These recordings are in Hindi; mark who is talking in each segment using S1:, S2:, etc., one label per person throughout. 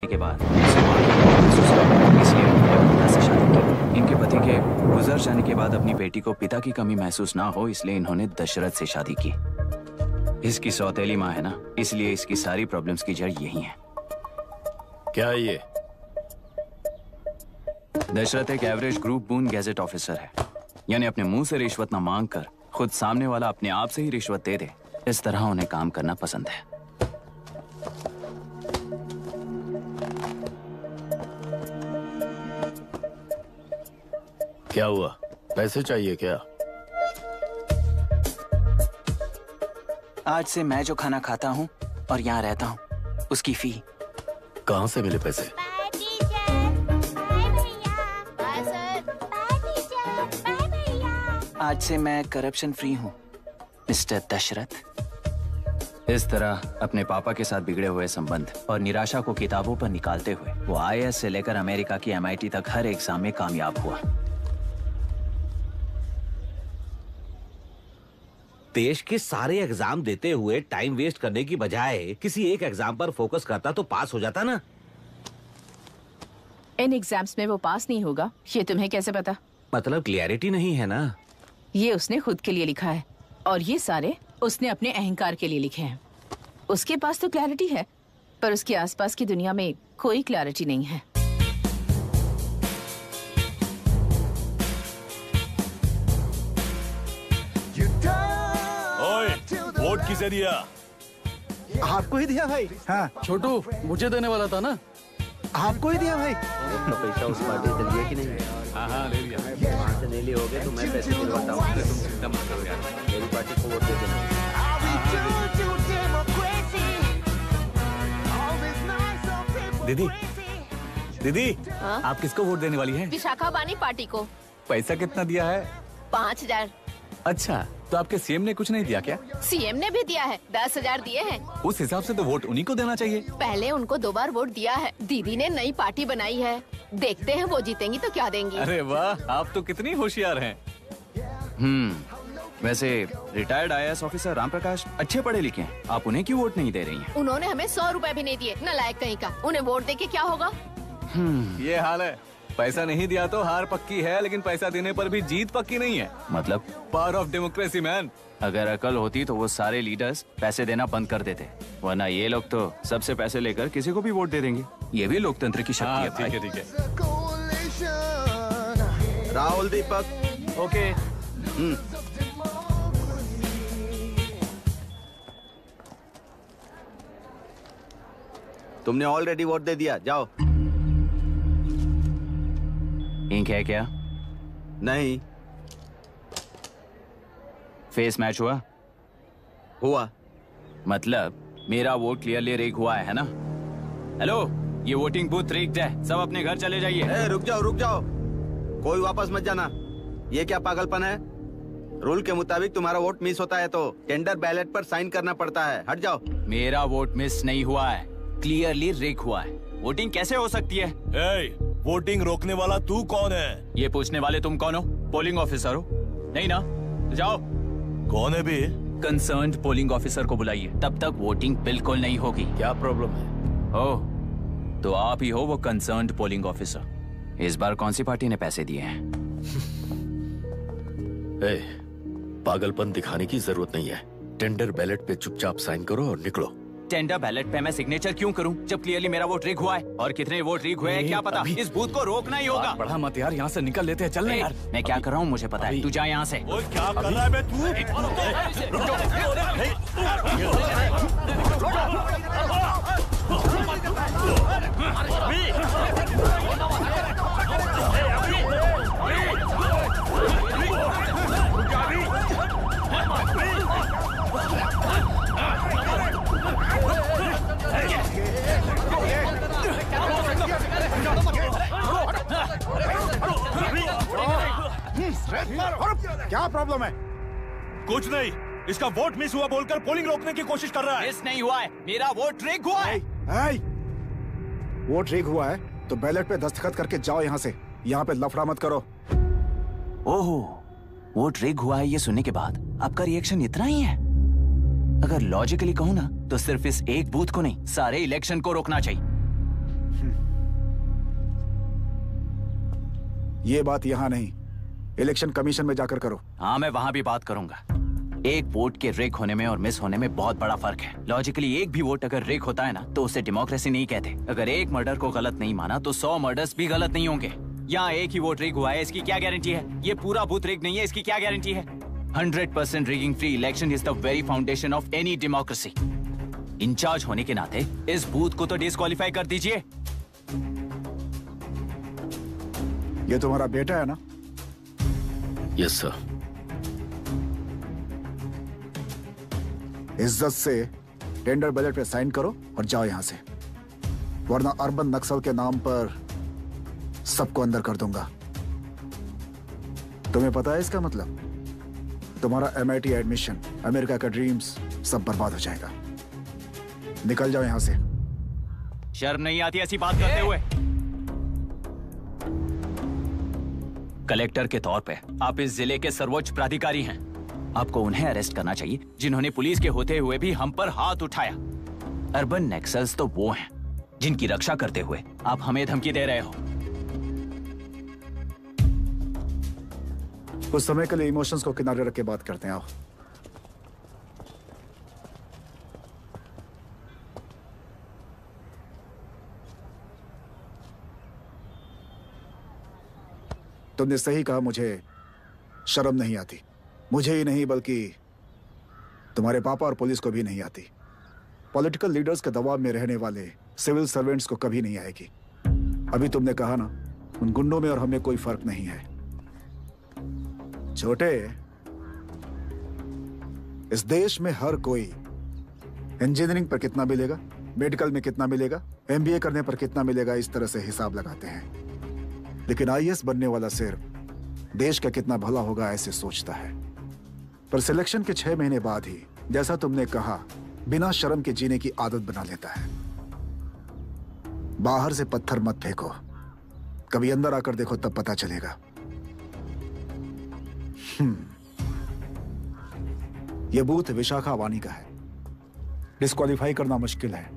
S1: के बाद इसलिए उन्होंने से शादी की। इनके पति के गुजर जाने के बाद अपनी बेटी को पिता की कमी महसूस ना हो, इसलिए इन्होंने दशरथ से शादी की। इसकी सौतेली माँ है ना, इसलिए इसकी सारी प्रॉब्लम्स की जड़ यही है।
S2: क्या ये?
S1: दशरथ एक एवरेज ग्रुप बून गैजेट ऑफिसर है, यानी अपने मुंह से रिश्वत ना मांग कर खुद सामने वाला अपने आप से ही रिश्वत दे दे, इस तरह उन्हें काम करना पसंद है।
S2: क्या हुआ? पैसे चाहिए क्या?
S1: आज से मैं जो खाना खाता हूँ और यहाँ रहता हूँ, उसकी फी।
S2: कहाँ से मिले पैसे?
S1: आज से मैं करप्शन फ्री हूँ, मिस्टर दशरथ। इस तरह अपने पापा के साथ बिगड़े हुए संबंध और निराशा को किताबों पर निकालते हुए वो आईएएस से लेकर अमेरिका की MIT तक हर एग्जाम में कामयाब हुआ।
S3: देश के सारे एग्जाम देते हुए टाइम वेस्ट करने की बजाय किसी एक एग्जाम पर फोकस करता तो पास हो जाता ना।
S4: इन एग्जाम्स में वो पास नहीं होगा, ये तुम्हें कैसे पता?
S3: मतलब क्लियरिटी नहीं है ना।
S4: ये उसने खुद के लिए लिखा है और ये सारे उसने अपने अहंकार के लिए लिखे हैं। उसके पास तो क्लैरिटी है, पर उसके आसपास की दुनिया में कोई क्लैरिटी नहीं है।
S2: वोट किसे दिया?
S5: आपको ही दिया भाई। हाँ
S6: छोटू, मुझे देने वाला था ना।
S5: आपको ही दिया भाई।
S7: तो पैसा उस पार्टी से लिया कि नहीं?
S6: हाँ ले लिया।
S7: वहाँ से नहीं लिए होगे तो मैं पैसे दिलवाता हूँ। तुम चिंता मत करो यार, मेरी पार्टी को वोट दे देना।
S6: दीदी, दीदी, आप किसको वोट देने वाली हैं?
S4: विशाखा बानी पार्टी को।
S6: पैसा कितना दिया है?
S4: 5000।
S6: अच्छा, तो आपके सीएम ने कुछ नहीं दिया क्या?
S4: सीएम ने भी दिया है, 10,000 दिए हैं।
S6: उस हिसाब से तो वोट उन्हीं को देना चाहिए।
S4: पहले उनको 2 बार वोट दिया है। दीदी ने नई पार्टी बनाई है, देखते हैं वो जीतेंगी तो क्या देंगी।
S6: अरे वाह, आप तो कितनी होशियार हैं।
S1: वैसे retired IAS officer Ram Prakash अच्छे पढ़े लिखे हैं, आप उन्हें क्यों वोट नहीं दे रही हैं?
S4: उन्होंने हमें 100 रुपए भी नहीं दिए, नालायक कहीं का। उन्हें वोट दे के क्या होगा?
S6: ये हाल है। पैसा नहीं दिया तो हार पक्की है, लेकिन पैसा देने पर भी जीत पक्की नहीं है।
S1: मतलब
S6: पावर ऑफ डेमोक्रेसी मैन।
S1: अगर अकल होती तो वो सारे लीडर्स पैसे देना बंद कर देते, वरना ये लोग तो सबसे पैसे लेकर किसी को भी वोट दे देंगे। ये भी लोकतंत्र की शक्ति है भाई।
S6: ठीक है।
S7: राहुल दीपक।
S6: ओके।
S7: तुमने ऑलरेडी वोट दे दिया, जाओ।
S1: इंक है क्या?
S7: नहीं।
S1: फेस मैच हुआ?
S7: हुआ।
S1: मतलब मेरा वोट क्लियरली रिग हुआ है ना? हेलो, ये वोटिंग बूथ रिग्ड है, सब अपने घर चले जाइए।
S7: रुक जाओ, कोई वापस मत जाना। ये क्या पागलपन है? रूल के मुताबिक तुम्हारा वोट मिस होता है तो टेंडर बैलेट पर साइन करना पड़ता है। हट जाओ।
S1: मेरा वोट मिस नहीं हुआ है, क्लियरली रिग हुआ है। वोटिंग कैसे हो सकती है?
S2: वोटिंग रोकने वाला तू कौन है?
S1: ये पूछने वाले तुम कौन हो? पोलिंग ऑफिसर हो? नहीं ना? तो जाओ।
S2: कौन है भी?
S1: कंसर्न्ड पोलिंग ऑफिसर को बुलाइए, तब तक वोटिंग बिल्कुल नहीं होगी।
S2: क्या प्रॉब्लम है?
S1: ओह, तो आप ही हो वो कंसर्न्ड पोलिंग ऑफिसर। इस बार कौन सी पार्टी ने पैसे दिए हैं?
S2: पागलपन दिखाने की जरूरत नहीं है। टेंडर बैलेट पे चुपचाप साइन करो और निकलो।
S1: टेंडर बैलेट पे मैं सिग्नेचर क्यों करूं, जब क्लियरली मेरा वोट रिग हुआ है? और कितने वोट रिग हुए हैं क्या पता? इस बूथ को रोकना ही होगा।
S6: बढ़ा मत यार, यहाँ से निकल लेते हैं। चल यार।
S1: मैं क्या कर रहा हूँ मुझे पता है, तू जा यहाँ से।
S2: क्या कर रहा है बे तू?
S5: क्या प्रॉब्लम है?
S2: कुछ नहीं, इसका वोट मिस हुआ बोलकर पोलिंग रोकने की कोशिश कर रहा है।
S1: मिस नहीं हुआ है, मेरा वोट रिग हुआ है।
S5: वोट रिग हुआ है तो बैलेट पे दस्तखत करके जाओ यहाँ से। यहाँ पे लफड़ा मत करो।
S1: ओहो, वोट रिग हुआ है ये सुनने के बाद आपका रिएक्शन इतना ही है? अगर लॉजिकली कहूँ ना तो सिर्फ इस एक बूथ को नहीं, सारे इलेक्शन को रोकना चाहिए।
S5: ये बात यहाँ नहीं, इलेक्शन कमीशन में जाकर करो।
S1: हाँ, मैं वहां भी बात करूंगा। एक वोट के रिग होने में और मिस होने में बहुत बड़ा फर्क है। लॉजिकली एक भी वोट अगर रिग होता है ना, तो उसे डेमोक्रेसी नहीं कहते। अगर एक मर्डर को गलत नहीं माना तो 100 मर्डर्स भी गलत नहीं होंगे। यहाँ एक ही वोट रिग हुआ है, इसकी क्या गारंटी है? ये पूरा बूथ रिग नहीं है, इसकी क्या गारंटी है? 100% rigging free election is the very foundation of any democracy. Incharge होने के नाते इस बूथ को तो डिस्क्वालीफाई कर दीजिए।
S5: ये तुम्हारा बेटा है ना?
S2: Yes sir.
S5: इज्जत से टेंडर बैलेट पे साइन करो और जाओ यहां से, वरना अर्बन नक्सल के नाम पर सबको अंदर कर दूंगा। तुम्हें पता है इसका मतलब? तुम्हारा MIT एडमिशन, अमेरिका का ड्रीम्स सब बर्बाद हो जाएगा। निकल जाओ यहां से।
S1: शर्म नहीं आती ऐसी बात करते हुए? कलेक्टर के तौर पे आप इस जिले के सर्वोच्च प्राधिकारी हैं। आपको उन्हें अरेस्ट करना चाहिए जिन्होंने पुलिस के होते हुए भी हम पर हाथ उठाया। अर्बन नक्सल्स तो वो हैं जिनकी रक्षा करते हुए आप हमें धमकी दे रहे हो।
S5: कुछ समय के लिए इमोशंस को किनारे रख के बात करते हैं। आओ। तुमने सही कहा, मुझे शर्म नहीं आती। मुझे ही नहीं बल्कि तुम्हारे पापा और पुलिस को भी नहीं आती। पॉलिटिकल लीडर्स के दबाव में रहने वाले सिविल सर्वेंट्स को कभी नहीं आएगी। अभी तुमने कहा ना, उन गुंडों में और हमें कोई फर्क नहीं है। छोटे, इस देश में हर कोई इंजीनियरिंग पर कितना मिलेगा, मेडिकल में कितना मिलेगा, MBA करने पर कितना मिलेगा, इस तरह से हिसाब लगाते हैं। लेकिन IAS बनने वाला सिर्फ देश का कितना भला होगा ऐसे सोचता है। पर सिलेक्शन के 6 महीने बाद ही, जैसा तुमने कहा, बिना शर्म के जीने की आदत बना लेता है। बाहर से पत्थर मत फेंको, कभी अंदर आकर देखो तब पता चलेगा। यह बूथ विशाखावानी का है। डिस्क्वालीफाई करना मुश्किल है,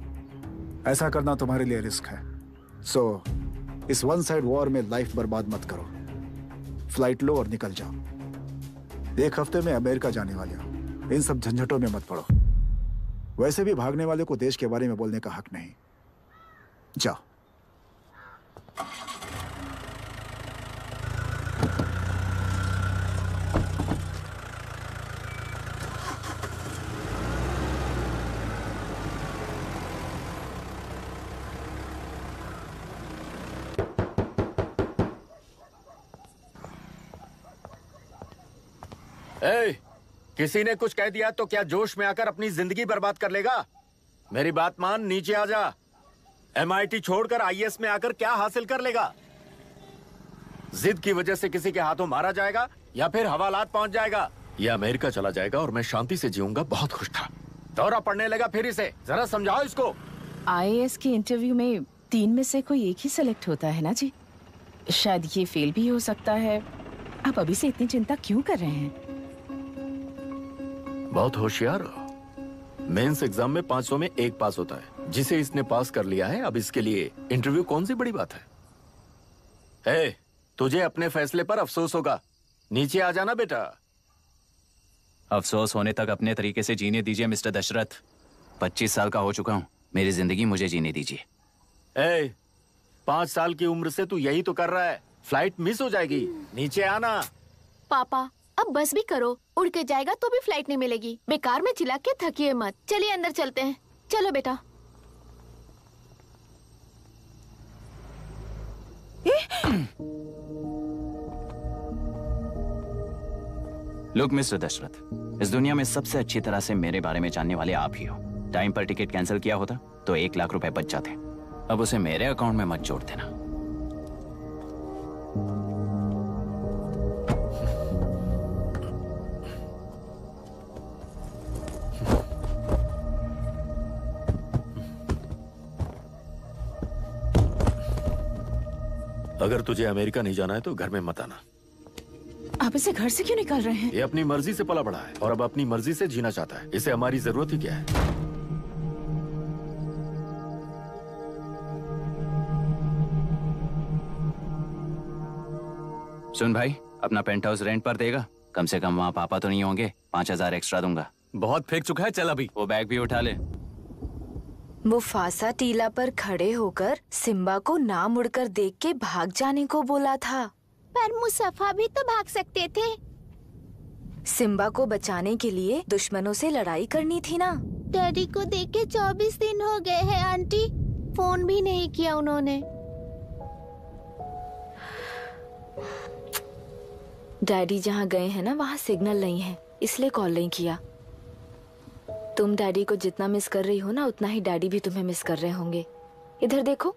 S5: ऐसा करना तुम्हारे लिए रिस्क है। सो इस वन साइड वॉर में लाइफ बर्बाद मत करो। फ्लाइट लो और निकल जाओ। 1 हफ्ते में अमेरिका जाने वाले हो, इन सब झंझटों में मत पड़ो। वैसे भी भागने वाले को देश के बारे में बोलने का हक नहीं। जाओ।
S2: ए, किसी ने कुछ कह दिया तो क्या जोश में आकर अपनी जिंदगी बर्बाद कर लेगा? मेरी बात मान, नीचे आ जा। MIT छोड़कर IAS में आकर क्या हासिल कर लेगा? जिद की वजह से किसी के हाथों मारा जाएगा या फिर हवालात पहुंच जाएगा या अमेरिका चला जाएगा और मैं शांति से जीऊंगा। बहुत खुश था। दौरा पड़ने लगा फिर इसे। जरा समझाओ इसको।
S4: IAS के इंटरव्यू में 3 में से कोई एक ही सिलेक्ट होता है ना जी? शायद ये फेल भी हो सकता है। आप अभी से इतनी चिंता क्यों कर रहे हैं?
S2: बहुत होशियार हो। मेंस एग्जाम में 500 में 1 पास होता है, जिसे इसने पास कर लिया है। अब इसके लिए इंटरव्यू कौन सी बड़ी बात है? तुझे अपने फैसले पर अफसोस होगा। नीचे आ जाना बेटा।
S1: अफसोस होने तक अपने तरीके से जीने दीजिए मिस्टर दशरथ। 25 साल का हो चुका हूँ, मेरी जिंदगी मुझे जीने दीजिए।
S2: 5 साल की उम्र से तू यही तो कर रहा है। फ्लाइट मिस हो जाएगी। नीचे आना।
S8: पापा अब बस भी करो, उड़ के जाएगा तो भी फ्लाइट नहीं मिलेगी। बेकार में चिल्ला के थकिए मत। चलिए अंदर चलते हैं। चलो बेटा।
S1: लुक मिस्टर दशरथ, इस दुनिया में सबसे अच्छी तरह से मेरे बारे में जानने वाले आप ही हो। टाइम पर टिकट कैंसिल किया होता तो 1 लाख रुपए बच जाते। अब उसे मेरे अकाउंट में मत जोड़ देना।
S2: अगर तुझे अमेरिका नहीं जाना है तो घर में मत आना।
S4: आप इसे घर से क्यों निकाल रहे हैं?
S2: ये अपनी मर्जी से पला बड़ा है और अब अपनी मर्जी से जीना चाहता है। इसे हमारी जरूरत ही क्या है?
S1: सुन भाई, अपना पेंट हाउस रेंट पर देगा? कम से कम वहाँ पापा तो नहीं होंगे। 5,000 एक्स्ट्रा दूंगा।
S6: बहुत फेंक चुका है, चल अभी।
S1: वो बैग भी उठा ले।
S9: मुफासा टीला पर खड़े होकर सिम्बा को ना मुड़कर देख के भाग जाने को बोला था।
S8: पर मुसफ़ा भी तो भाग सकते थे।
S9: सिम्बा को बचाने के लिए दुश्मनों से लड़ाई करनी थी ना।
S8: डैडी को देखे 24 दिन हो गए हैं आंटी, फोन भी नहीं किया उन्होंने।
S9: डैडी जहाँ गए हैं ना वहाँ सिग्नल नहीं है, इसलिए कॉल नहीं किया। तुम डैडी को जितना मिस कर रही हो ना उतना ही डैडी भी तुम्हें मिस कर रहे होंगे। इधर देखो,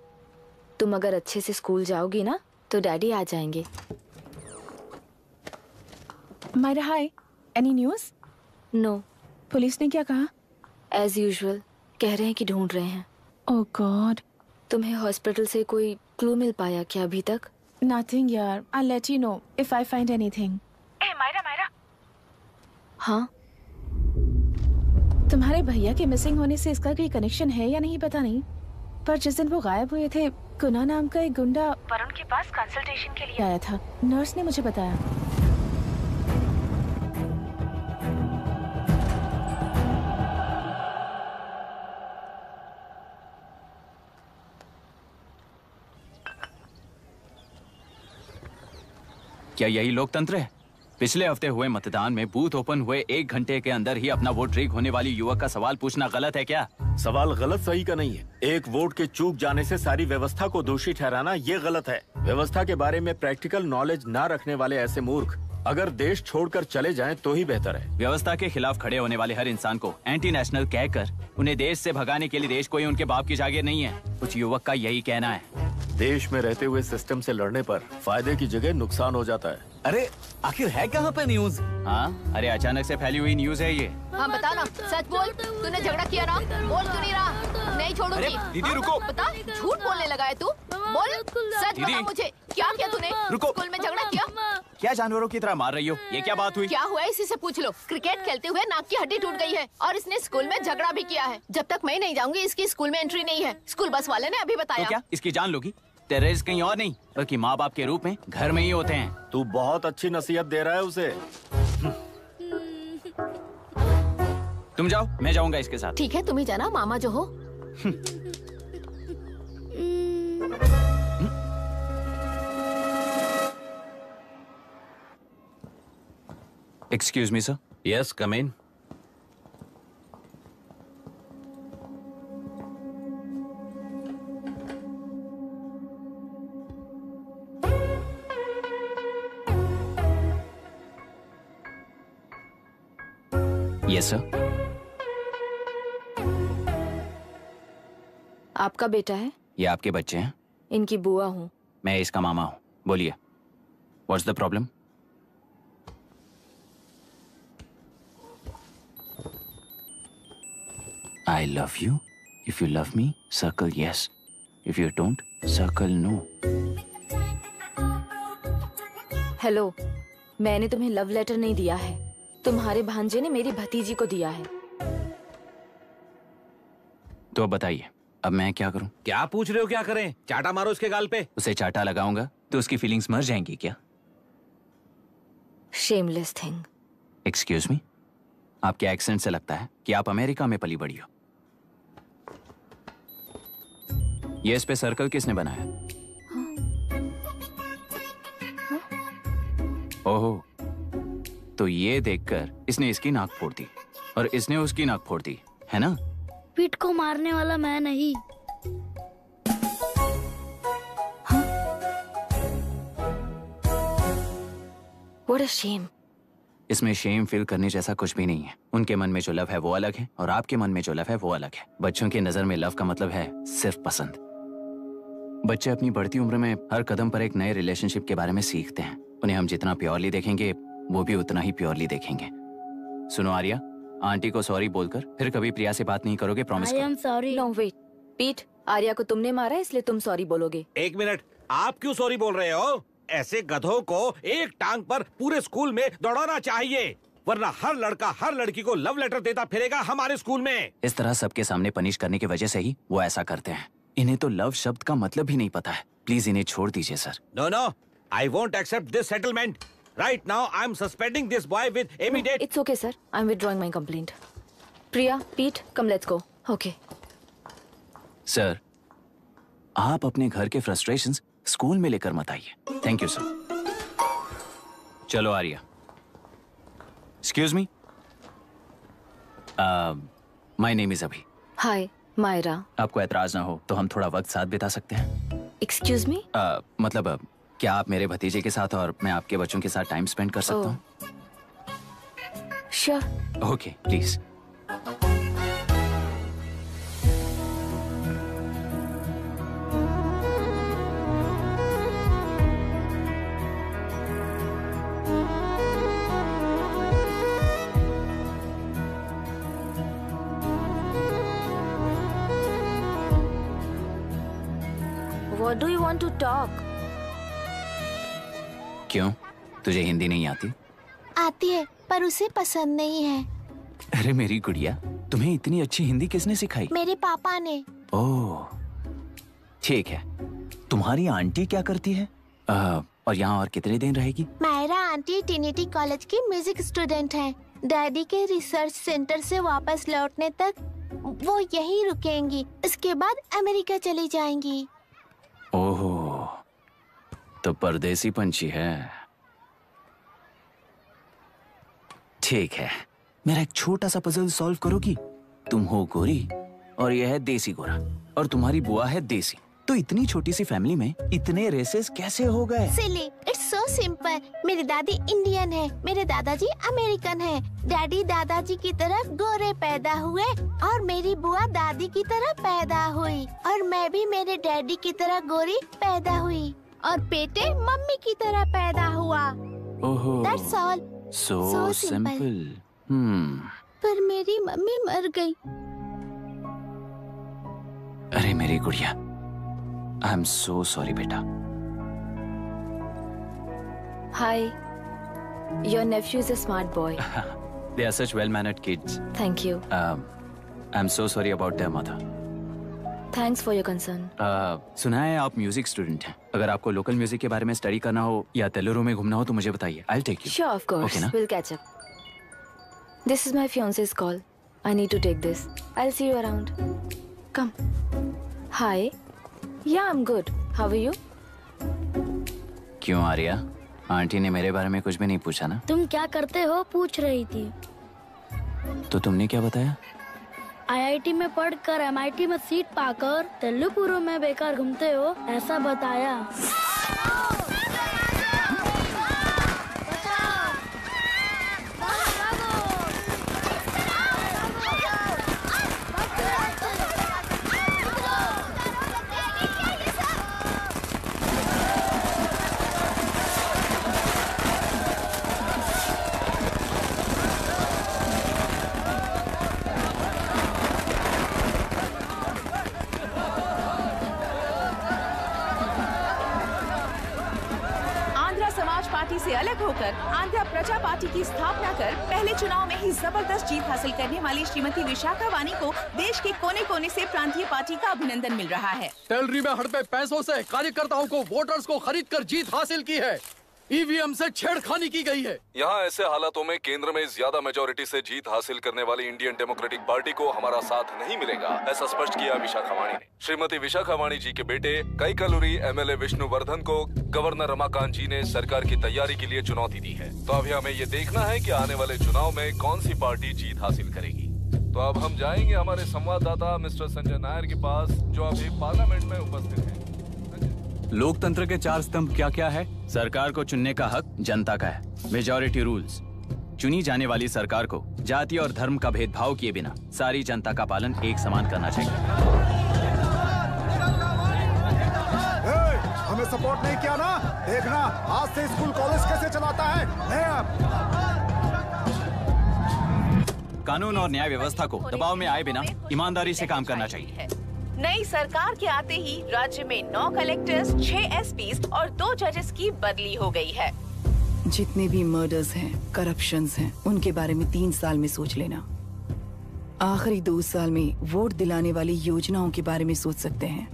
S9: तुम अगर अच्छे से स्कूल जाओगी ना तो डैडी आ जाएंगे।
S4: मायरा हाय, एनी न्यूज़?
S9: नो।
S4: पुलिस ने क्या कहा?
S9: एज यूजुअल कह रहे हैं कि ढूंढ रहे हैं।
S4: ओह गॉड।
S9: तुम्हें हॉस्पिटल से कोई क्लू मिल पाया क्या अभी तक?
S4: नथिंग यार, I let you know if I find anything. ए मायरा।
S9: हाँ,
S4: तुम्हारे भैया के मिसिंग होने से इसका कोई कनेक्शन है या नहीं पता नहीं, पर जिस दिन वो गायब हुए थे कुना नाम का एक गुंडा वरुण के पास कंसल्टेशन के लिए आया था। नर्स ने मुझे बताया।
S1: क्या यही लोकतंत्र है? पिछले हफ्ते हुए मतदान में बूथ ओपन हुए 1 घंटे के अंदर ही अपना वोट रीक होने वाली युवक का सवाल पूछना गलत है क्या?
S2: सवाल गलत सही का नहीं है। एक वोट के चूक जाने से सारी व्यवस्था को दोषी ठहराना ये गलत है। व्यवस्था के बारे में प्रैक्टिकल नॉलेज ना रखने वाले ऐसे मूर्ख अगर देश छोड़कर चले जाएं तो ही बेहतर है।
S1: व्यवस्था के खिलाफ खड़े होने वाले हर इंसान को एंटी नेशनल कहकर उन्हें देश से भगाने के लिए देश कोई उनके बाप की जागीर नहीं है। कुछ युवक का यही कहना है।
S2: देश में रहते हुए सिस्टम से लड़ने पर फायदे की जगह नुकसान हो जाता है।
S6: अरे आखिर है कहाँ पे न्यूज?
S1: हाँ, अरे अचानक से फैली हुई न्यूज है ये।
S8: हाँ बता ना, सच बोल, तूने झगड़ा किया ना? बोल क्यों नहीं रहा? नहीं छोड़ूंगी।
S6: दीदी रुको।
S8: बता, झूठ बोलने लगा है तू? बोल, सच बता मुझे, क्या किया तूने?
S6: रुको।
S8: स्कूल में झगड़ा किया?
S1: क्या जानवरों की तरह मार रही हो? ये क्या बात हुई?
S8: क्या हुआ इसी से पूछ लो। क्रिकेट खेलते हुए नाक की हड्डी टूट गई है और इसने स्कूल में झगड़ा भी किया है। जब तक मैं नहीं जाऊंगी इसकी स्कूल में एंट्री नहीं है। स्कूल बस वाले ने अभी बताया।
S1: तो क्या इसकी जान लोगी? टेररिस्ट कहीं और नहीं बल्कि माँ बाप के रूप में घर में ही होते हैं।
S2: तू बहुत अच्छी नसीहत दे रहा है उसे।
S1: तुम जाओ, मैं जाऊंगा इसके साथ।
S8: ठीक है, तुम ही जाना, मामा जो हो।
S1: Excuse me sir.
S3: Yes, come in.
S1: Yes sir.
S9: आपका बेटा है?
S1: ये आपके बच्चे हैं?
S9: इनकी बुआ हूँ।
S1: मैं इसका मामा हूँ। बोलिए, what's the problem? I love you. If you love me, circle yes. If you don't, circle no.
S9: Hello, मैंने तुम्हें लव लेटर नहीं दिया है। तुम्हारे भांजे ने मेरी भतीजी को दिया है।
S1: तो अब बताइए, अब मैं क्या करूं?
S3: क्या पूछ रहे हो? क्या करें? चाटा मारो उसके गाल पे।
S1: उसे चाटा लगाऊंगा तो उसकी फीलिंग्स मर जाएंगी क्या?
S9: Shameless thing.
S1: एक्सक्यूज मी, आपके एक्सेंट से लगता है कि आप अमेरिका में पली बड़ी हो। ये इस पे सर्कल किसने बनाया? ओहो, तो ये देखकर इसने इसकी नाक फोड़ दी और इसने उसकी नाक फोड़ दी, है ना?
S10: पीठ को मारने वाला मैं नहीं।
S9: What a shame.
S1: इसमें शेम फील करने जैसा कुछ भी नहीं है। उनके मन में जो लव है वो अलग है और आपके मन में जो लव है वो अलग है। बच्चों की नजर में लव का मतलब है सिर्फ पसंद। बच्चे अपनी बढ़ती उम्र में हर कदम पर एक नए रिलेशनशिप के बारे में सीखते हैं। उन्हें हम जितना प्योरली देखेंगे वो भी उतना ही प्योरली देखेंगे। सुनो आर्या, आंटी को सॉरी बोलकर फिर कभी प्रिया से बात नहीं करोगे, promise
S10: I am sorry.
S9: No, wait. पीट, आर्या को तुमने मारा इसलिए तुम सॉरी बोलोगे।
S3: एक मिनट, आप क्यों सॉरी बोल रहे हो? ऐसे गधों को एक टांग पर पूरे स्कूल में दौड़ाना चाहिए, वरना हर लड़का हर लड़की को लव लेटर देता फिरेगा हमारे स्कूल में।
S1: इस तरह सबके सामने पनिश करने की वजह से ही वो ऐसा करते हैं। इन्हें तो लव शब्द का मतलब ही नहीं पता है। प्लीज इन्हें छोड़ दीजिए sir.
S3: No no, I won't accept this settlement. Right now, I'm suspending this boy with immediate.
S9: It's okay, sir. I'm withdrawing my complaint. Priya, Pete, come, let's go. Okay.
S1: Sir, आप अपने घर के फ्रस्ट्रेशंस स्कूल में लेकर मत आइए। Thank you sir. चलो Arya. Excuse me, my name is Abhi.
S9: Hi, Myra.
S1: आपको एतराज ना हो तो हम थोड़ा वक्त साथ बिता सकते हैं?
S9: Excuse me?
S1: मतलब क्या आप मेरे भतीजे के साथ और मैं आपके बच्चों के साथ टाइम स्पेंड कर सकता हूँ?
S9: Sure.
S1: Okay, please.
S9: What do you want to talk?
S1: क्यों, तुझे हिंदी नहीं आती?
S8: आती है, पर उसे पसंद नहीं है।
S1: अरे मेरी गुड़िया, तुम्हें इतनी अच्छी हिंदी किसने सिखाई?
S8: मेरे पापा ने।
S1: ओह, ठीक है। तुम्हारी आंटी क्या करती है? और यहाँ और कितने दिन रहेगी?
S8: मायरा आंटी ट्रिनिटी कॉलेज की म्यूजिक स्टूडेंट हैं। डैडी के रिसर्च सेंटर से वापस लौटने तक वो यहीं रुकेंगी। इसके बाद अमेरिका चली जाएंगी।
S1: ओह, तो परदेसी पंछी है। ठीक है, मेरा एक छोटा सा पजल सॉल्व करोगी? तुम हो गोरी और यह है देसी गोरा और तुम्हारी बुआ है देसी, तो इतनी छोटी सी फैमिली में इतने रेसेस कैसे हो गए?
S8: सिली, इट्स सो सिंपल। मेरी दादी इंडियन है, मेरे दादाजी अमेरिकन है। डैडी दादाजी की तरह गोरे पैदा हुए और मेरी बुआ दादी की तरह पैदा हुई और मैं भी मेरे डैडी की तरह गोरी पैदा हुई और बेटे मम्मी की तरह पैदा हुआ।
S1: ओहो,
S8: That's all.
S1: so simple.
S8: पर मेरी मम्मी मर गई।
S1: अरे मेरी गुड़िया, आई एम सो सॉरी बेटा।
S9: Hi. Your nephew is a smart boy.
S1: They are such well-mannered kids.
S9: Thank you.
S1: I'm so sorry about their mother.
S9: Thanks for your concern.
S1: सुना है आप म्यूजिक स्टूडेंट हैं। अगर आपको लोकल म्यूजिक के बारे में स्टडी करना हो या तेलुरु में घूमना हो तो मुझे बताइए। I'll take you.
S9: Sure, of course.
S1: Okay, ना?
S9: We'll catch up. This is my fiance's call. I need to take this. I'll see you around. Come. Hi. Yeah, I'm good. How are you?
S1: क्यों आर्या, आंटी ने मेरे बारे में कुछ भी नहीं पूछा ना?
S10: तुम क्या करते हो पूछ रही थी।
S1: तो तुमने क्या बताया?
S10: IIT में पढ़कर MIT में सीट पाकर तेलुगुरु में बेकार घूमते हो, ऐसा बताया।
S4: से अलग होकर आंध्र प्रजा पार्टी की स्थापना कर पहले चुनाव में ही जबरदस्त जीत हासिल करने वाली श्रीमती विशाखा वानी को देश के कोने कोने से प्रांतीय पार्टी का अभिनंदन मिल रहा है।
S11: टेलरी में हड़पे पैसों से कार्यकर्ताओं को वोटर्स को खरीद कर जीत हासिल की है। ईवीएम से छेड़खानी की गई है।
S12: यहाँ ऐसे हालातों में केंद्र में ज्यादा मेजोरिटी से जीत हासिल करने वाली इंडियन डेमोक्रेटिक पार्टी को हमारा साथ नहीं मिलेगा, ऐसा स्पष्ट किया विशाखा वाणी ने। श्रीमती विशाखा वाणी जी के बेटे कैकलुरी MLA विष्णुवर्धन को गवर्नर रमाकांत जी ने सरकार की तैयारी के लिए चुनौती दी है। तो अभी हमें ये देखना है कि आने वाले चुनाव में कौन सी पार्टी जीत हासिल करेगी। तो अब हम जाएंगे हमारे संवाददाता मिस्टर संजय नायर के पास, जो अभी पार्लियामेंट में उपस्थित है।
S1: लोकतंत्र के 4 स्तंभ क्या क्या है? सरकार को चुनने का हक जनता का है। Majority rules. चुनी जाने वाली सरकार को जाति और धर्म का भेदभाव किए बिना सारी जनता का पालन एक समान करना चाहिए।
S5: हमें सपोर्ट नहीं किया ना, देखना आज से स्कूल कॉलेज कैसे चलाता है।
S1: कानून और न्याय व्यवस्था को दबाव में आए बिना ईमानदारी से काम करना चाहिए।
S4: नई सरकार के आते ही राज्य में 9 कलेक्टर्स, 6 SPs और 2 जजेस की बदली हो गई है।
S13: जितने भी मर्डर्स हैं, करप्शंस हैं, उनके बारे में 3 साल में सोच लेना। आखिरी 2 साल में वोट दिलाने वाली योजनाओं के बारे में सोच सकते हैं।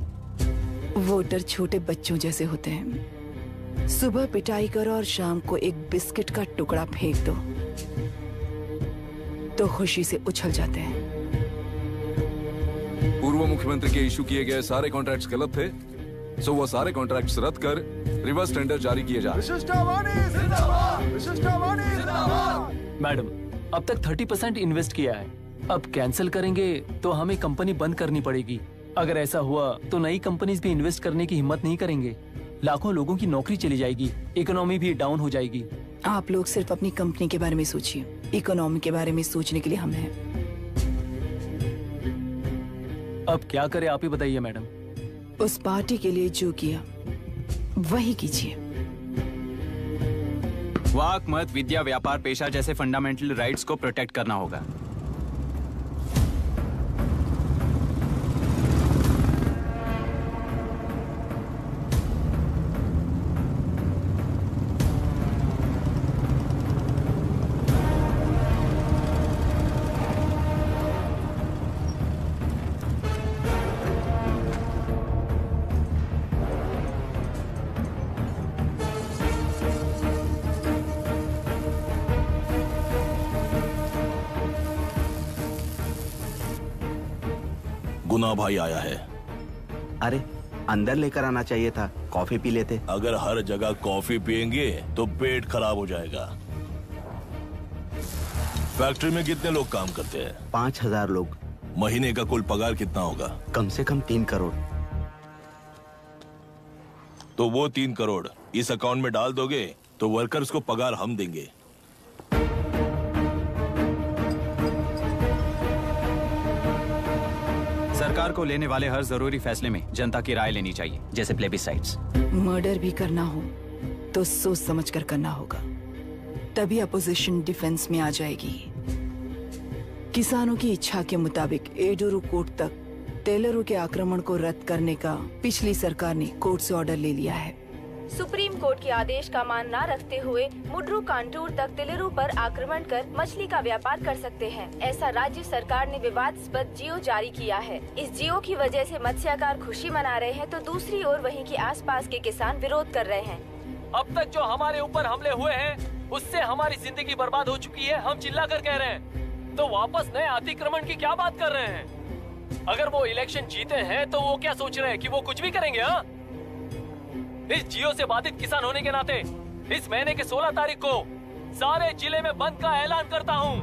S13: वोटर छोटे बच्चों जैसे होते हैं, सुबह पिटाई करो और शाम को एक बिस्किट का टुकड़ा फेंक दो तो खुशी से उछल जाते हैं।
S12: पूर्व मुख्यमंत्री के इशू किए गए सारे कॉन्ट्रैक्ट्स गलत थे, सो वो सारे कॉन्ट्रैक्ट्स रद्द कर रिवर्स टेंडर जारी किए जा रहे हैं।
S14: मैडम, अब तक 30% इन्वेस्ट किया है, अब कैंसिल करेंगे तो हमें कंपनी बंद करनी पड़ेगी। अगर ऐसा हुआ तो नई कंपनीज भी इन्वेस्ट करने की हिम्मत नहीं करेंगे, लाखों लोगों की नौकरी चली जाएगी, इकोनॉमी भी डाउन हो जाएगी।
S13: आप लोग सिर्फ अपनी कंपनी के बारे में सोचिए, इकोनॉमी के बारे में सोचने के लिए हम हैं।
S14: अब क्या करें आप ही बताइए मैडम।
S13: उस पार्टी के लिए जो किया वही कीजिए।
S1: वाक, मत, विद्या, व्यापार, पेशा जैसे फंडामेंटल राइट्स को प्रोटेक्ट करना होगा।
S15: गुना भाई आया है।
S7: अरे अंदर लेकर आना चाहिए था, कॉफी पी लेते।
S15: अगर हर जगह कॉफी पियेंगे तो पेट खराब हो जाएगा। फैक्ट्री में कितने लोग काम करते हैं?
S7: 5000 लोग।
S15: महीने का कुल पगार कितना होगा?
S7: कम से कम 3 करोड़।
S15: तो वो 3 करोड़ इस अकाउंट में डाल दोगे तो वर्कर्स को पगार हम देंगे।
S1: सरकार को लेने वाले हर जरूरी फैसले में जनता की राय लेनी चाहिए, जैसे प्लेबिसाइट्स।
S13: मर्डर भी करना हो तो सोच समझ कर करना होगा, तभी अपोजिशन डिफेंस में आ जाएगी। किसानों की इच्छा के मुताबिक एडोरू कोर्ट तक टेलरों के आक्रमण को रद्द करने का पिछली सरकार ने कोर्ट से ऑर्डर ले लिया है।
S9: सुप्रीम कोर्ट के आदेश का मान न रखते हुए मुड्रू कांटूर तक टेलरों पर आक्रमण कर मछली का व्यापार कर सकते हैं, ऐसा राज्य सरकार ने विवादास्पद जियो जारी किया है। इस जियो की वजह से मत्स्यकार खुशी मना रहे हैं तो दूसरी ओर वहीं के आसपास के किसान विरोध कर रहे हैं।
S14: अब तक जो हमारे ऊपर हमले हुए हैं उससे हमारी जिंदगी बर्बाद हो चुकी है, हम चिल्ला कर कह रहे हैं, तो वापस नए अतिक्रमण की क्या बात कर रहे हैं? अगर वो इलेक्शन जीते हैं तो वो क्या सोच रहे हैं कि वो कुछ भी करेंगे? हाँ, इस जियो से बाधित किसान होने के नाते इस महीने के 16 तारीख को सारे जिले में बंद का ऐलान करता हूँ।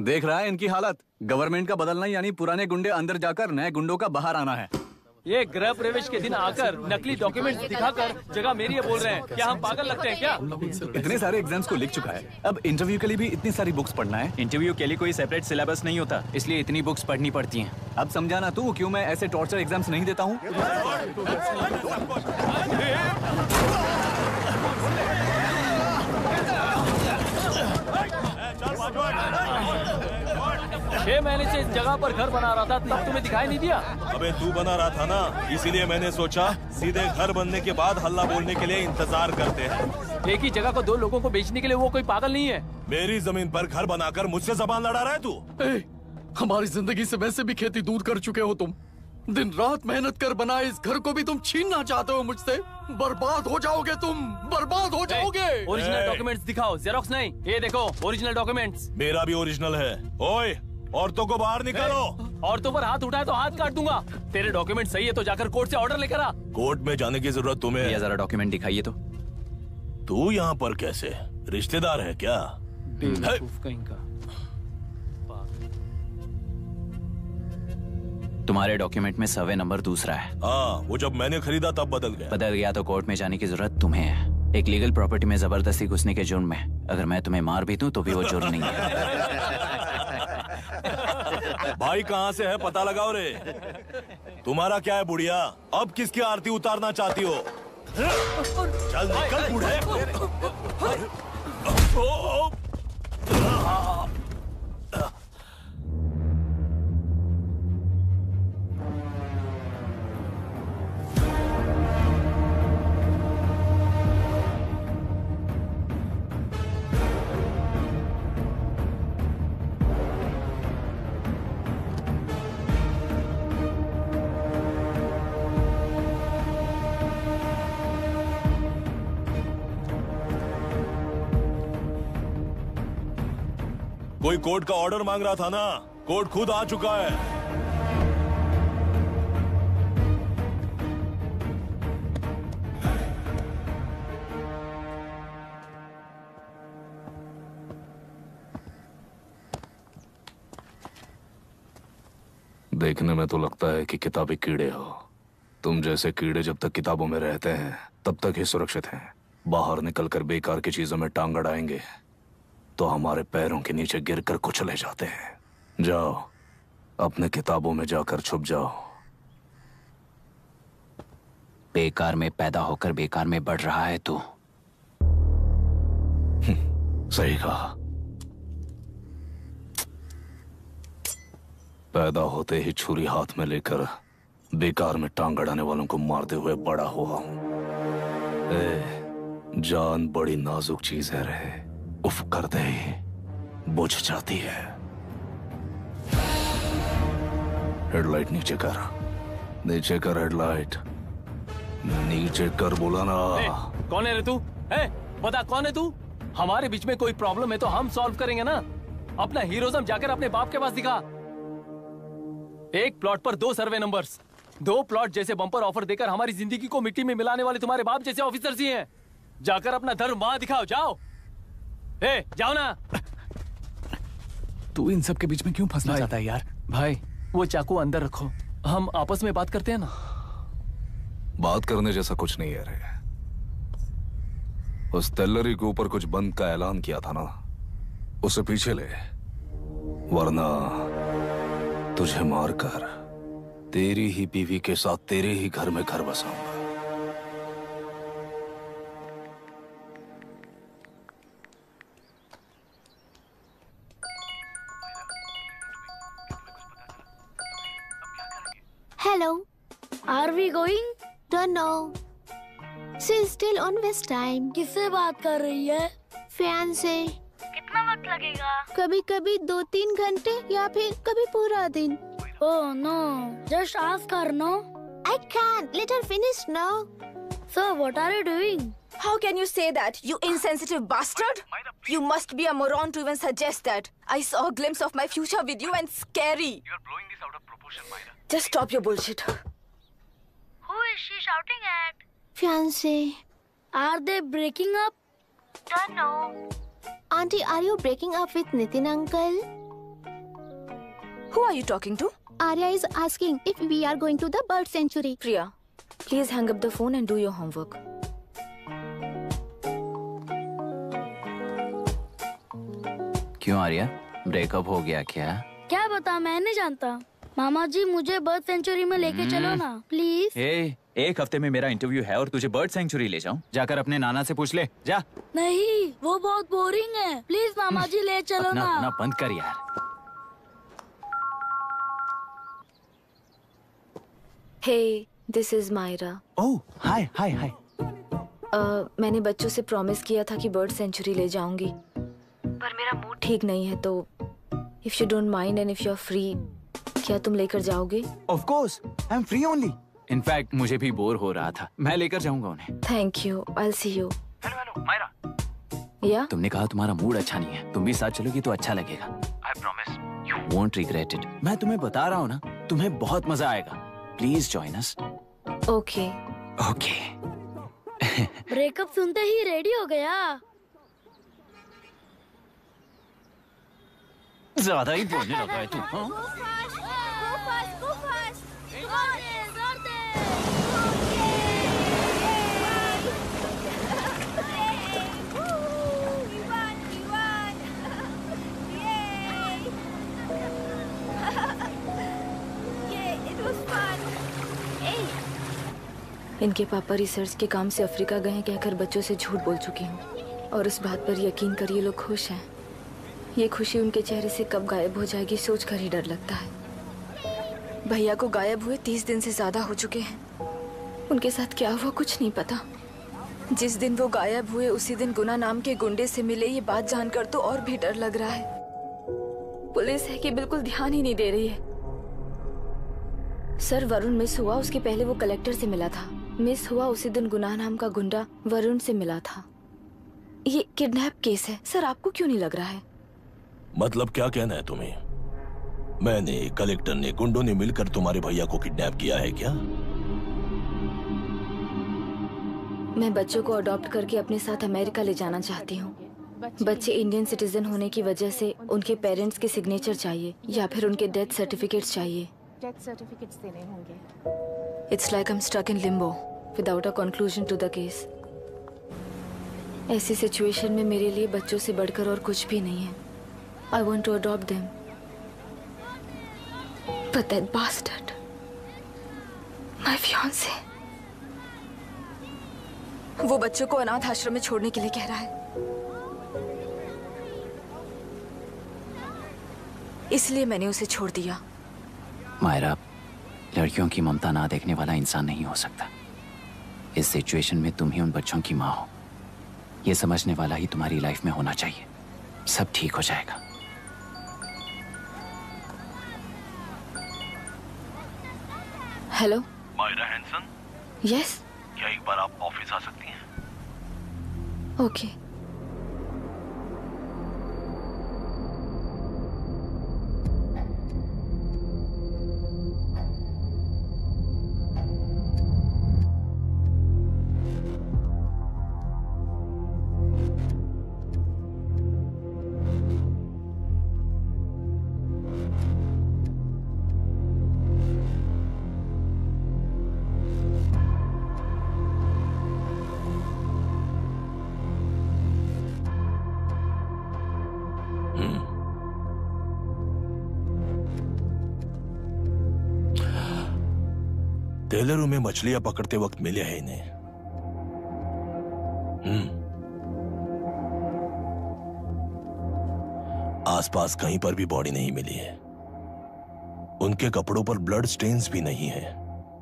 S6: देख रहा है इनकी हालत। गवर्नमेंट का बदलना यानी पुराने गुंडे अंदर जाकर नए गुंडों का बाहर आना है।
S14: ये गृह प्रवेश के दिन आकर नकली डॉक्यूमेंट दिखाकर जगह मेरी है बोल रहे हैं। क्या हम पागल लगते हैं क्या?
S6: इतने सारे एग्जाम्स को लिख चुका है, अब इंटरव्यू के लिए भी इतनी सारी बुक्स पढ़ना है।
S1: इंटरव्यू के लिए कोई सेपरेट सिलेबस नहीं होता, इसलिए इतनी बुक्स पढ़नी पड़ती हैं।
S6: अब समझाना तू क्यों मैं ऐसे टॉर्चर एग्जाम्स नहीं देता हूँ।
S14: 6 महीने से इस जगह पर घर बना रहा था, तुम्हें दिखाई नहीं दिया?
S15: अबे तू बना रहा था ना, इसीलिए मैंने सोचा सीधे घर बनने के बाद हल्ला बोलने के लिए इंतजार करते हैं।
S14: एक ही जगह को 2 लोगों को बेचने के लिए वो कोई पागल नहीं है।
S15: मेरी जमीन पर घर बनाकर मुझसे जबान लड़ा रहा है तू।
S11: हमारी जिंदगी से वैसे भी खेती दूर कर चुके हो तुम। दिन रात मेहनत कर बनाए इस घर को भी तुम छीनना चाहते हो मुझसे। बर्बाद हो जाओगे तुम, बर्बाद हो जाओगे।
S14: ओरिजिनल डॉक्यूमेंट्स दिखाओ, जेरोक्स नहीं। ये देखो ओरिजिनल डॉक्यूमेंट्स।
S15: मेरा भी ओरिजिनल है। ओए, औरतों को बाहर निकालो।
S14: औरतों पर हाथ उठाए तो हाथ काट दूंगा। तेरे डॉक्यूमेंट सही है तो जाकर कोर्ट से ऑर्डर लेकर आ।
S15: कोर्ट में जाने की जरूरत तुम्हें है?
S1: जरा डॉक्यूमेंट दिखाइए तो।
S15: तू यहाँ पर कैसे? रिश्तेदार है क्या?
S14: कहीं का।
S1: तुम्हारे डॉक्यूमेंट में सर्वे नंबर दूसरा है।
S15: हाँ, वो जब मैंने खरीदा तब बदल गया।
S1: बदल गया तो कोर्ट में जाने की जरूरत तुम्हें है। एक लीगल प्रॉपर्टी में जबरदस्ती घुसने के जुर्म में अगर मैं तुम्हें मार भी दूं तो भी वो जुर्म नहीं है।
S15: भाई कहाँ से है पता लगाओ रे। तुम्हारा क्या है बुढ़िया? अब किसकी आरती उतारना चाहती हो? चल निकल बूढ़े। कोई कोर्ट का ऑर्डर मांग रहा था ना, कोर्ट खुद आ चुका है। देखने में तो लगता है कि किताबी कीड़े हो। तुम जैसे कीड़े जब तक किताबों में रहते हैं तब तक ही सुरक्षित हैं। बाहर निकलकर बेकार की चीजों में टांग अड़ाएंगे तो हमारे पैरों के नीचे गिरकर कुचले जाते हैं। जाओ, अपने किताबों में जाकर छुप जाओ।
S1: बेकार में पैदा होकर बेकार में बढ़ रहा है तू।
S15: सही कहा। पैदा होते ही छुरी हाथ में लेकर बेकार में टांग अड़ाने वालों को मारते हुए बड़ा हुआ हूं। जान बड़ी नाजुक चीज है रे, उफ करते ही बुझ जाती है। हेडलाइट नीचे कर, नीचे कर हेडलाइट, नीचे कर बोला ना।
S14: कौन है रे तू? बता कौन है तू? हमारे बीच में कोई प्रॉब्लम है तो हम सॉल्व करेंगे ना। अपना हीरोइज्म जाकर अपने बाप के पास दिखा। एक प्लॉट पर 2 सर्वे नंबर्स, 2 प्लॉट जैसे बम्पर ऑफर देकर हमारी जिंदगी को मिट्टी में मिलाने वाले तुम्हारे बाप जैसे ऑफिसर्स ही हैं। जाकर अपना धर्म वहां दिखाओ, जाओ। जाओ ना।
S6: तू इन सब के बीच में क्यों फंसना चाहता है यार?
S14: भाई वो चाकू अंदर रखो, हम आपस में बात करते हैं ना।
S15: बात करने जैसा कुछ नहीं है रे। उस तेलरी के ऊपर कुछ बंद का ऐलान किया था ना, उसे पीछे ले, वरना तुझे मारकर तेरी ही बीवी के साथ तेरे ही घर में घर बसाऊंगा।
S8: Hello.
S10: Are we going?
S8: Don't know. She's still on West time.
S10: किससे बात कर रही है?
S8: Fiance.
S10: कितना वक्त लगेगा?
S8: कभी कभी 2-3 घंटे या फिर कभी पूरा दिन।
S10: Oh no, just ask her, no?
S8: I can't. Let her finish, no?
S10: So what are you doing?
S4: How can you say that, you insensitive bastard? You must be a moron to even suggest that. I saw a glimpse of my future with you and scary.
S16: You're blowing this out of proportion, Myra.
S4: Just stop your bullshit.
S10: Who is she shouting at?
S8: Fiance.
S10: Are they breaking up?
S8: Don't know. Auntie, are you breaking up with Nitin uncle?
S4: Who are you talking to?
S8: Arya is asking if we are going to the bird sanctuary.
S9: Priya, please hang up the phone and do your homework.
S1: क्यों आर्या, ब्रेकअप हो गया क्या?
S10: क्या बता, मैं नहीं जानता। मामा जी मुझे बर्ड सेंचुरी में लेके चलो ना प्लीज।
S17: एक हफ्ते में मेरा इंटरव्यू है और तुझे बर्ड सेंचुरी ले जाऊं? जाकर अपने नाना से पूछ ले, जा।
S10: नहीं, वो बहुत बोरिंग है, प्लीज मामा जी ले चलो ना।
S17: अपना बंद कर यार।
S9: Hey, this is Myra.
S17: Oh, hi, hi, hi.
S9: मैंने बच्चों से प्रॉमिस किया था कि बर्ड सेंचुरी ले जाऊंगी, पर मेरा मूड ठीक नहीं है, तो if you don't mind and if you're free, क्या तुम लेकर जाओगे?
S17: Of course, I'm free only. In fact, मुझे भी बोर हो रहा था, मैं लेकर जाऊंगा उन्हें।
S9: Thank you, I'll see you.
S17: Hello, Myra.
S9: Yeah?
S1: तुमने कहा तुम्हारा मूड अच्छा नहीं है, तुम भी साथ चलोगी तो अच्छा लगेगा।
S17: I promise.
S1: You won't regret it. मैं तुम्हें बता रहा हूँ ना, तुम्हें बहुत मजा आएगा। Please join us.
S9: Okay.
S1: Okay.
S10: Breakup सुनते ही रेडी हो गया।
S1: ज्यादा ही बोलने लगा है तू, हाँ?
S9: इनके पापा रिसर्च के काम से अफ्रीका गए हैं कहकर बच्चों से झूठ बोल चुकी हूँ, और उस बात पर यकीन कर ये लोग खुश हैं। ये खुशी उनके चेहरे से कब गायब हो जाएगी सोचकर ही डर लगता है। भैया को गायब हुए 30 दिन से ज्यादा हो चुके हैं। उनके साथ क्या हुआ कुछ नहीं पता। जिस दिन वो गायब हुए उसी दिन गुना नाम के गुंडे से मिले, ये बात जानकर तो और भी डर लग रहा है। पुलिस है कि बिल्कुल ध्यान ही नहीं दे रही है। सर, वरुण मिस हुआ उसके पहले वो कलेक्टर से मिला था। मिस हुआ उसी दिन गुनाह नाम का गुंडा वरुण से मिला था। ये किडनैप केस है सर, आपको क्यों नहीं लग रहा है?
S18: मतलब क्या कहना है तुम्हें? मैंने, कलेक्टर ने, गुंडों ने मिलकर तुम्हारे भैया को किडनैप किया है क्या?
S9: मैं बच्चों को अडॉप्ट करके अपने साथ अमेरिका ले जाना चाहती हूँ। बच्चे इंडियन सिटीजन होने की वजह से उनके पेरेंट्स के सिग्नेचर चाहिए या फिर उनके डेथ सर्टिफिकेट्स चाहिए।
S4: डेथ सर्टिफिकेट्स देने होंगे।
S9: It's like I am stuck in limbo without a conclusion to the case. ऐसी सिचुएशन में मेरे लिए बच्चों से बढ़कर और कुछ भी नहीं है। I want to adopt them but that bastard, my fiancee, वो बच्चों को अनाथ आश्रम में छोड़ने के लिए कह रहा है। इसलिए मैंने उसे छोड़ दिया।
S1: मायरा, लड़कियों की ममता ना देखने वाला इंसान नहीं हो सकता। इस सिचुएशन में तुम ही उन बच्चों की माँ हो। ये समझने वाला ही तुम्हारी लाइफ में होना चाहिए। सब ठीक हो जाएगा।
S9: Hello
S16: Myra Hansen.
S9: यस।
S16: क्या एक बार आप ऑफिस आ सकती हैं?
S9: ओके।
S18: टेलरों में मछलियां पकड़ते वक्त मिले हैं इन्हें। आसपास कहीं पर भी बॉडी नहीं मिली है। उनके कपड़ों पर ब्लड स्टेन्स भी नहीं है।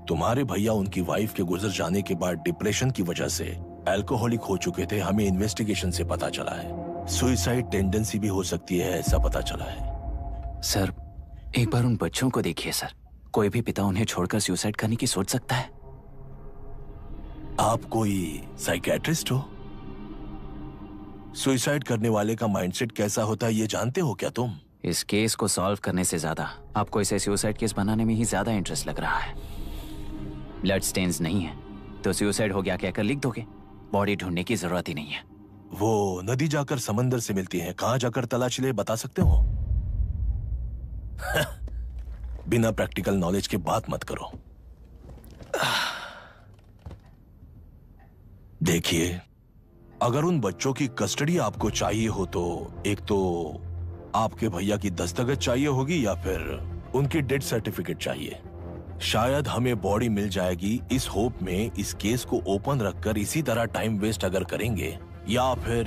S18: तुम्हारे भैया उनकी वाइफ के गुजर जाने के बाद डिप्रेशन की वजह से अल्कोहलिक हो चुके थे। हमें इन्वेस्टिगेशन से पता चला है सुसाइड टेंडेंसी भी हो सकती है, ऐसा पता चला है।
S1: सर, एक बार उन बच्चों को देखिए सर। कोई भी पिता उन्हें छोड़कर सुसाइड करने की सोच सकता है?
S18: आप कोई साइकियाट्रिस्ट हो? सुसाइड करने वाले का माइंडसेट कैसा होता है ये जानते हो क्या तुम?
S1: इस केस को सॉल्व करने से ज्यादा आपको इसे सुसाइड केस बनाने में ही ज्यादा इंटरेस्ट लग रहा है। ब्लड स्टेन्स नहीं है तो सुसाइड हो गया कहकर लिख दोगे। बॉडी ढूंढने की जरूरत ही नहीं है।
S18: वो नदी जाकर समंदर से मिलती है, कहां जाकर तलाश ले बता सकते हो? बिना प्रैक्टिकल नॉलेज के बात मत करो। देखिए, अगर उन बच्चों की कस्टडी आपको चाहिए हो तो एक तो आपके भैया की दस्तखत चाहिए होगी या फिर उनकी डेथ सर्टिफिकेट चाहिए। शायद हमें बॉडी मिल जाएगी इस होप में इस केस को ओपन रखकर इसी तरह टाइम वेस्ट अगर करेंगे, या फिर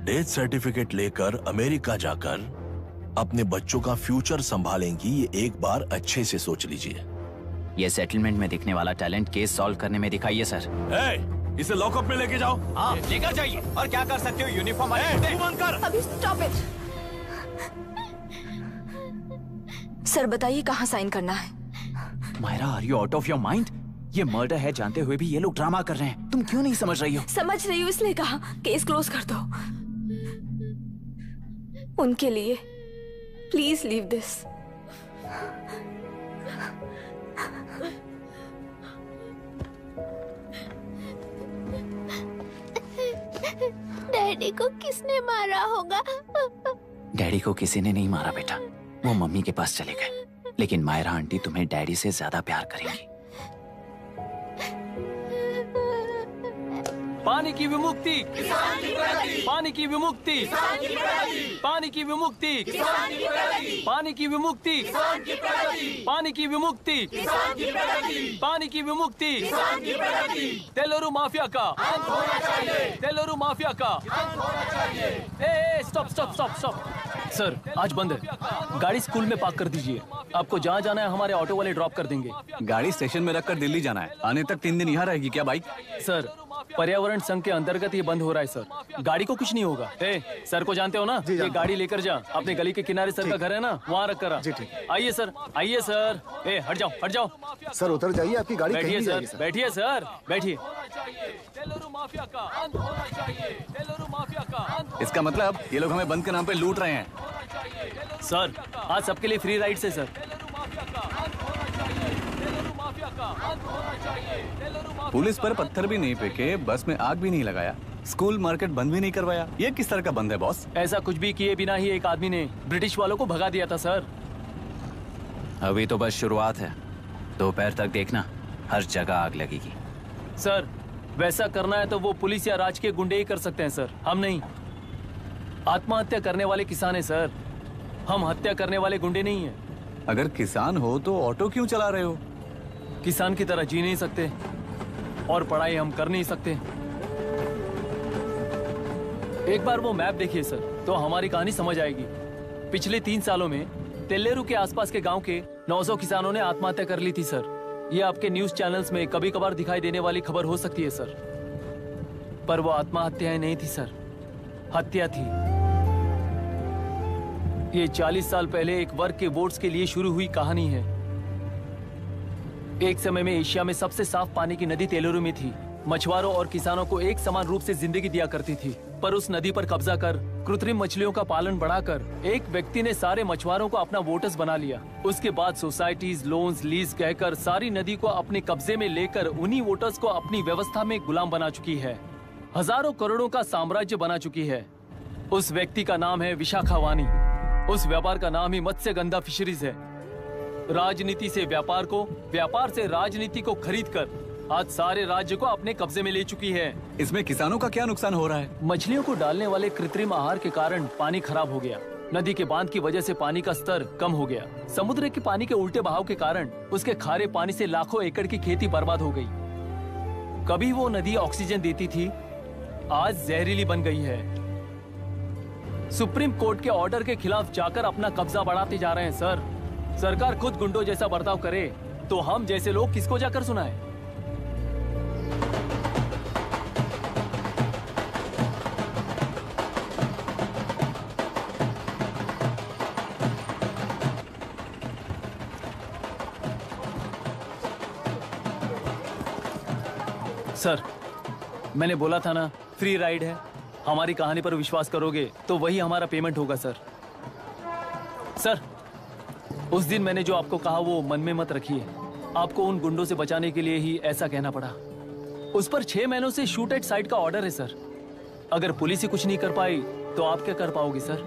S18: डेथ सर्टिफिकेट लेकर अमेरिका जाकर अपने बच्चों का फ्यूचर संभालेंगी। ये एक बार अच्छे से सोच लीजिए।
S1: ये सेटलमेंट में दिखने वाला टैलेंट केस सॉल्व करने में दिखाइए सर।
S18: इसे लॉकअप में लेके जाओ।
S2: हाँ, लेकर जाइए। और क्या कर सकते हो? यूनिफॉर्म बंद कर।
S9: अभी स्टॉप इट। सर बताइए कहाँ साइन करना है?
S1: Myra, are you out of your mind? ये मर्डर है जानते हुए भी ये लोग ड्रामा कर रहे हैं। तुम क्यों नहीं समझ रही हो?
S9: समझ रही हूँ, इसलिए कहा केस क्लोज कर दो। उनके लिए प्लीज लीव दिस।
S8: डैडी को किसने मारा होगा?
S1: डैडी को किसी ने नहीं मारा बेटा, वो मम्मी के पास चले गए। लेकिन मायरा आंटी तुम्हें डैडी से ज्यादा प्यार करेंगी।
S14: पानी की विमुक्ति, पानी की विमुक्ति, पानी की विमुक्ति, पानी की विमुक्ति, पानी की विमुक्ति, पानी की विमुक्ति, तेलुरु माफिया का, तेलुरु माफिया का। Stop stop stop stop. Sir आज बंद है, गाड़ी स्कूल में पार्क कर दीजिए। आपको जहाँ जाना है हमारे ऑटो वाले ड्रॉप कर देंगे।
S6: गाड़ी स्टेशन में रखकर दिल्ली जाना है। आने तक 3 दिन यहाँ रहेगी क्या बाइक?
S14: सर पर्यावरण संघ के अंतर्गत ये बंद हो रहा है सर। गाड़ी को कुछ नहीं होगा। सर को जानते हो ना? ये गाड़ी लेकर जा, अपने गली के किनारे सर का घर है ना, वहाँ रख कर आ। आइए सर, आइए सर। हट जाओ हट जाओ।
S5: सर उतर जाइए, आपकी गाड़ी
S14: बैठिए
S5: कहीं
S14: सर, बैठिए सर, बैठिए।
S6: इसका मतलब ये लोग हमें बंद के नाम पे लूट रहे हैं।
S14: सर आज सबके लिए फ्री राइड है सर।
S6: पुलिस पर पत्थर भी नहीं फेंके, बस में आग भी नहीं लगाया, स्कूल मार्केट बंद भी नहीं करवाया। ये किस तरह का बंद है बॉस?
S14: ऐसा कुछ भी किए बिना ही एक आदमी ने ब्रिटिश वालों को भगा दिया था सर।
S1: अभी तो बस शुरुआत है, दोपहर तक देखना हर जगह आग लगेगी।
S14: सर वैसा करना है तो वो पुलिस या राज के गुंडे ही कर सकते हैं सर, हम नहीं। आत्महत्या करने वाले किसान हैं सर, हम हत्या करने वाले गुंडे नहीं हैं।
S6: अगर किसान हो तो ऑटो क्यों चला रहे हो?
S14: किसान की तरह जी नहीं सकते और पढ़ाई हम कर नहीं सकते। एक बार वो मैप देखिए सर तो हमारी कहानी समझ आएगी। पिछले 3 सालों में तेल्लेरू के आसपास के गांव के 900 किसानों ने आत्महत्या कर ली थी सर। ये आपके न्यूज चैनल्स में कभी कभार दिखाई देने वाली खबर हो सकती है सर, पर वो आत्महत्याएं नहीं थी सर, हत्या थी। ये 40 साल पहले एक वर्ग के वोट्स के लिए शुरू हुई कहानी है। एक समय में एशिया में सबसे साफ पानी की नदी तेल्लेरू में थी। मछुआरों और किसानों को एक समान रूप से जिंदगी दिया करती थी, पर उस नदी पर कब्जा कर कृत्रिम मछलियों का पालन बढ़ाकर एक व्यक्ति ने सारे मछुआरों को अपना वोटर्स बना लिया। उसके बाद सोसाइटीज, लोन्स, लीज कहकर सारी नदी को अपने कब्जे में लेकर उन्हीं वोटर्स को अपनी व्यवस्था में गुलाम बना चुकी है। हजारों करोड़ों का साम्राज्य बना चुकी है। उस व्यक्ति का नाम है विशाखा वानी। उस व्यापार का नाम ही मत्स्यगंधा फिशरीज है। राजनीति से व्यापार को, व्यापार से राजनीति को खरीद कर आज सारे राज्य को अपने कब्जे में ले चुकी है।
S6: इसमें किसानों का क्या नुकसान हो रहा है?
S14: मछलियों को डालने वाले कृत्रिम आहार के कारण पानी खराब हो गया। नदी के बांध की वजह से पानी का स्तर कम हो गया। समुद्र के पानी के उल्टे बहाव के कारण उसके खारे पानी से लाखों एकड़ की खेती बर्बाद हो गई। कभी वो नदी ऑक्सीजन देती थी, आज जहरीली बन गई है। सुप्रीम कोर्ट के ऑर्डर के खिलाफ जाकर अपना कब्जा बढ़ाते जा रहे हैं सर। सरकार खुद गुंडों जैसा बर्ताव करे तो हम जैसे लोग किसको जाकर सुनाए? सर मैंने बोला था ना फ्री राइड है। हमारी कहानी पर विश्वास करोगे तो वही हमारा पेमेंट होगा सर। सर उस दिन मैंने जो आपको कहा वो मन में मत रखिए। आपको उन गुंडों से बचाने के लिए ही ऐसा कहना पड़ा। उस पर 6 महीनों से शूट एट साइट का ऑर्डर है सर। अगर पुलिस ही कुछ नहीं कर पाई तो आप क्या कर पाओगे सर?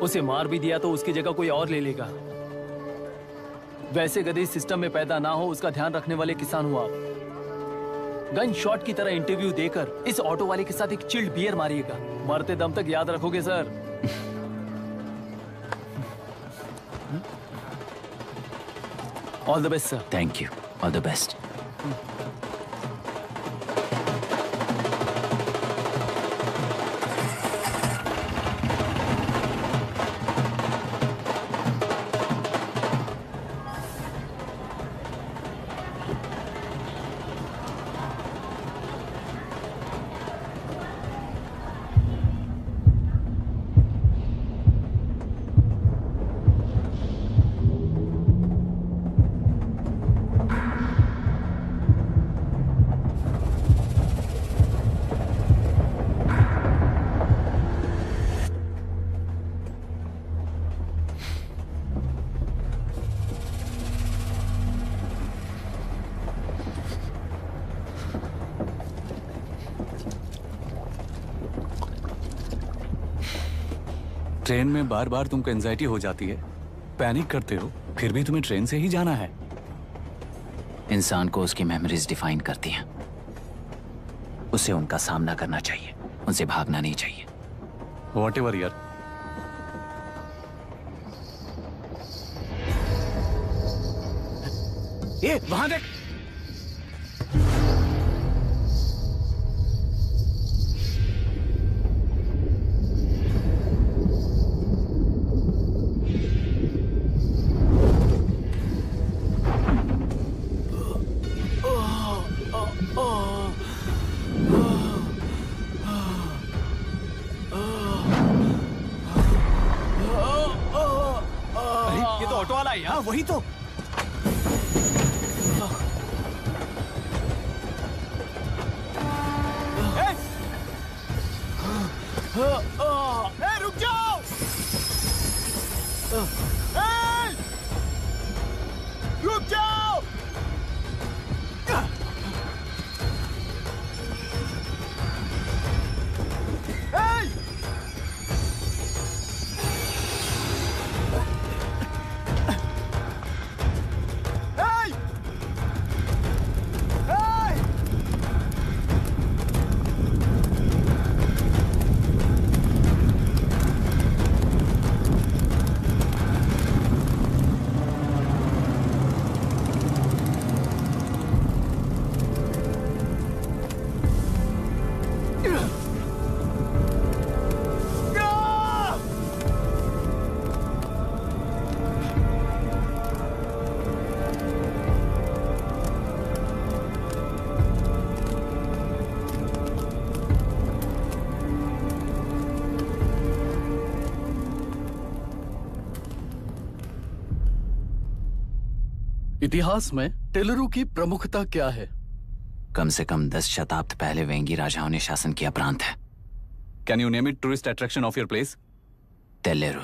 S14: उसे मार भी दिया तो उसकी जगह कोई और ले लेगा। वैसे गधे सिस्टम में पैदा ना हो उसका ध्यान रखने वाले किसान हो आप। गन शॉट की तरह इंटरव्यू देकर इस ऑटो वाले के साथ एक चिल्ड बियर मारिएगा। मरते दम तक याद रखोगे sir. All the best sir.
S1: Thank you, all the best.
S6: Train में बार बार तुमको एंजाइटी हो जाती है, पैनिक करते हो, फिर भी तुम्हें ट्रेन से ही जाना है।
S1: इंसान को उसकी मेमोरीज डिफाइन करती हैं। उसे उनका सामना करना चाहिए, उनसे भागना नहीं चाहिए।
S6: व्हाटएवर यार।
S1: ये वहां देख।
S6: वही तो।
S19: रुक जाओ।
S2: रुक जाओ!
S11: इतिहास में टेलरू की प्रमुखता क्या है?
S1: कम से कम 10 शताब्द पहले वेंगी राजाओं ने शासन किया प्रांत है।
S6: Can you name it tourist attraction of your place?
S1: टेलेरू।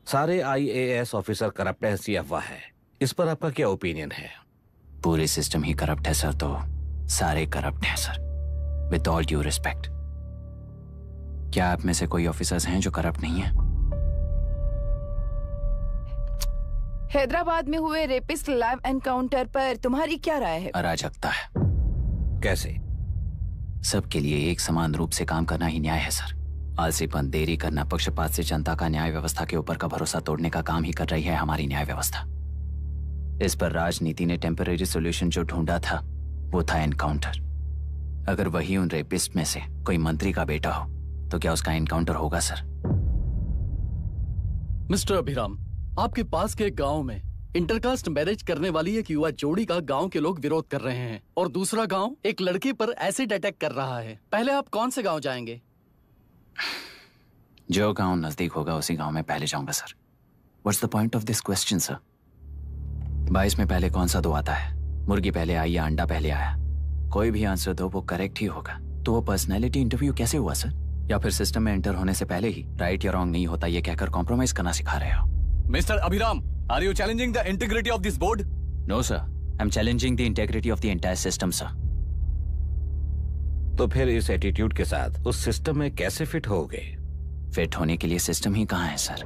S3: सारे IAS ऑफिसर करप्ट है, ऐसी अफवाह है। इस पर आपका क्या ओपिनियन है?
S1: पूरे सिस्टम ही करप्ट है सर, तो सारे करप्ट हैं sir, with all due respect. क्या आप में से कोई ऑफिसर्स हैं जो करप्ट नहीं है?
S13: हैदराबाद में हुए रेपिस्ट लाइव एनकाउंटर पर तुम्हारी क्या राय है?
S1: अराजकता है।
S3: कैसे?
S1: सबके लिए एक समान रूप से काम करना ही न्याय है सर। आलसीपन, देरी करना, पक्षपात से जनता का न्याय व्यवस्था के ऊपर का भरोसा तोड़ने का काम ही कर रही है हमारी न्याय व्यवस्था। इस पर राजनीति ने टेम्परेरी सोल्यूशन जो ढूंढा था वो था एनकाउंटर। अगर वही उन रेपिस्ट में से कोई मंत्री का बेटा हो तो क्या उसका एनकाउंटर होगा सर?
S11: मिस्टर अभिराम, आपके पास के गांव में इंटरकास्ट मैरिज करने वाली एक युवा जोड़ी का गांव के लोग विरोध कर रहे हैं और दूसरा गांव एक लड़के पर एसिड अटैक कर रहा है। पहले आप कौन से गांव जाएंगे?
S1: जो गांव नजदीक होगा उसी गांव में पहले जाऊंगा sir. What's the point of this question sir? 22 में पहले कौन सा दो आता है? मुर्गी पहले आई या अंडा पहले आया? कोई भी आंसर दो वो करेक्ट ही होगा। तो वो पर्सनैलिटी इंटरव्यू कैसे हुआ सर? या फिर सिस्टम में एंटर होने से पहले ही राइट या रॉन्ग नहीं होता ये कहकर कॉम्प्रोमाइज करना सिखा रहे हो?
S6: Mr. Abhiram, are you challenging the integrity of this board?
S1: No, sir. I'm challenging the integrity of the entire system, sir.
S3: तो फिर इस एटीट्यूड के साथ उस सिस्टम में कैसे फिट होगे?
S1: फिट होने के लिए सिस्टम ही कहाँ है सर?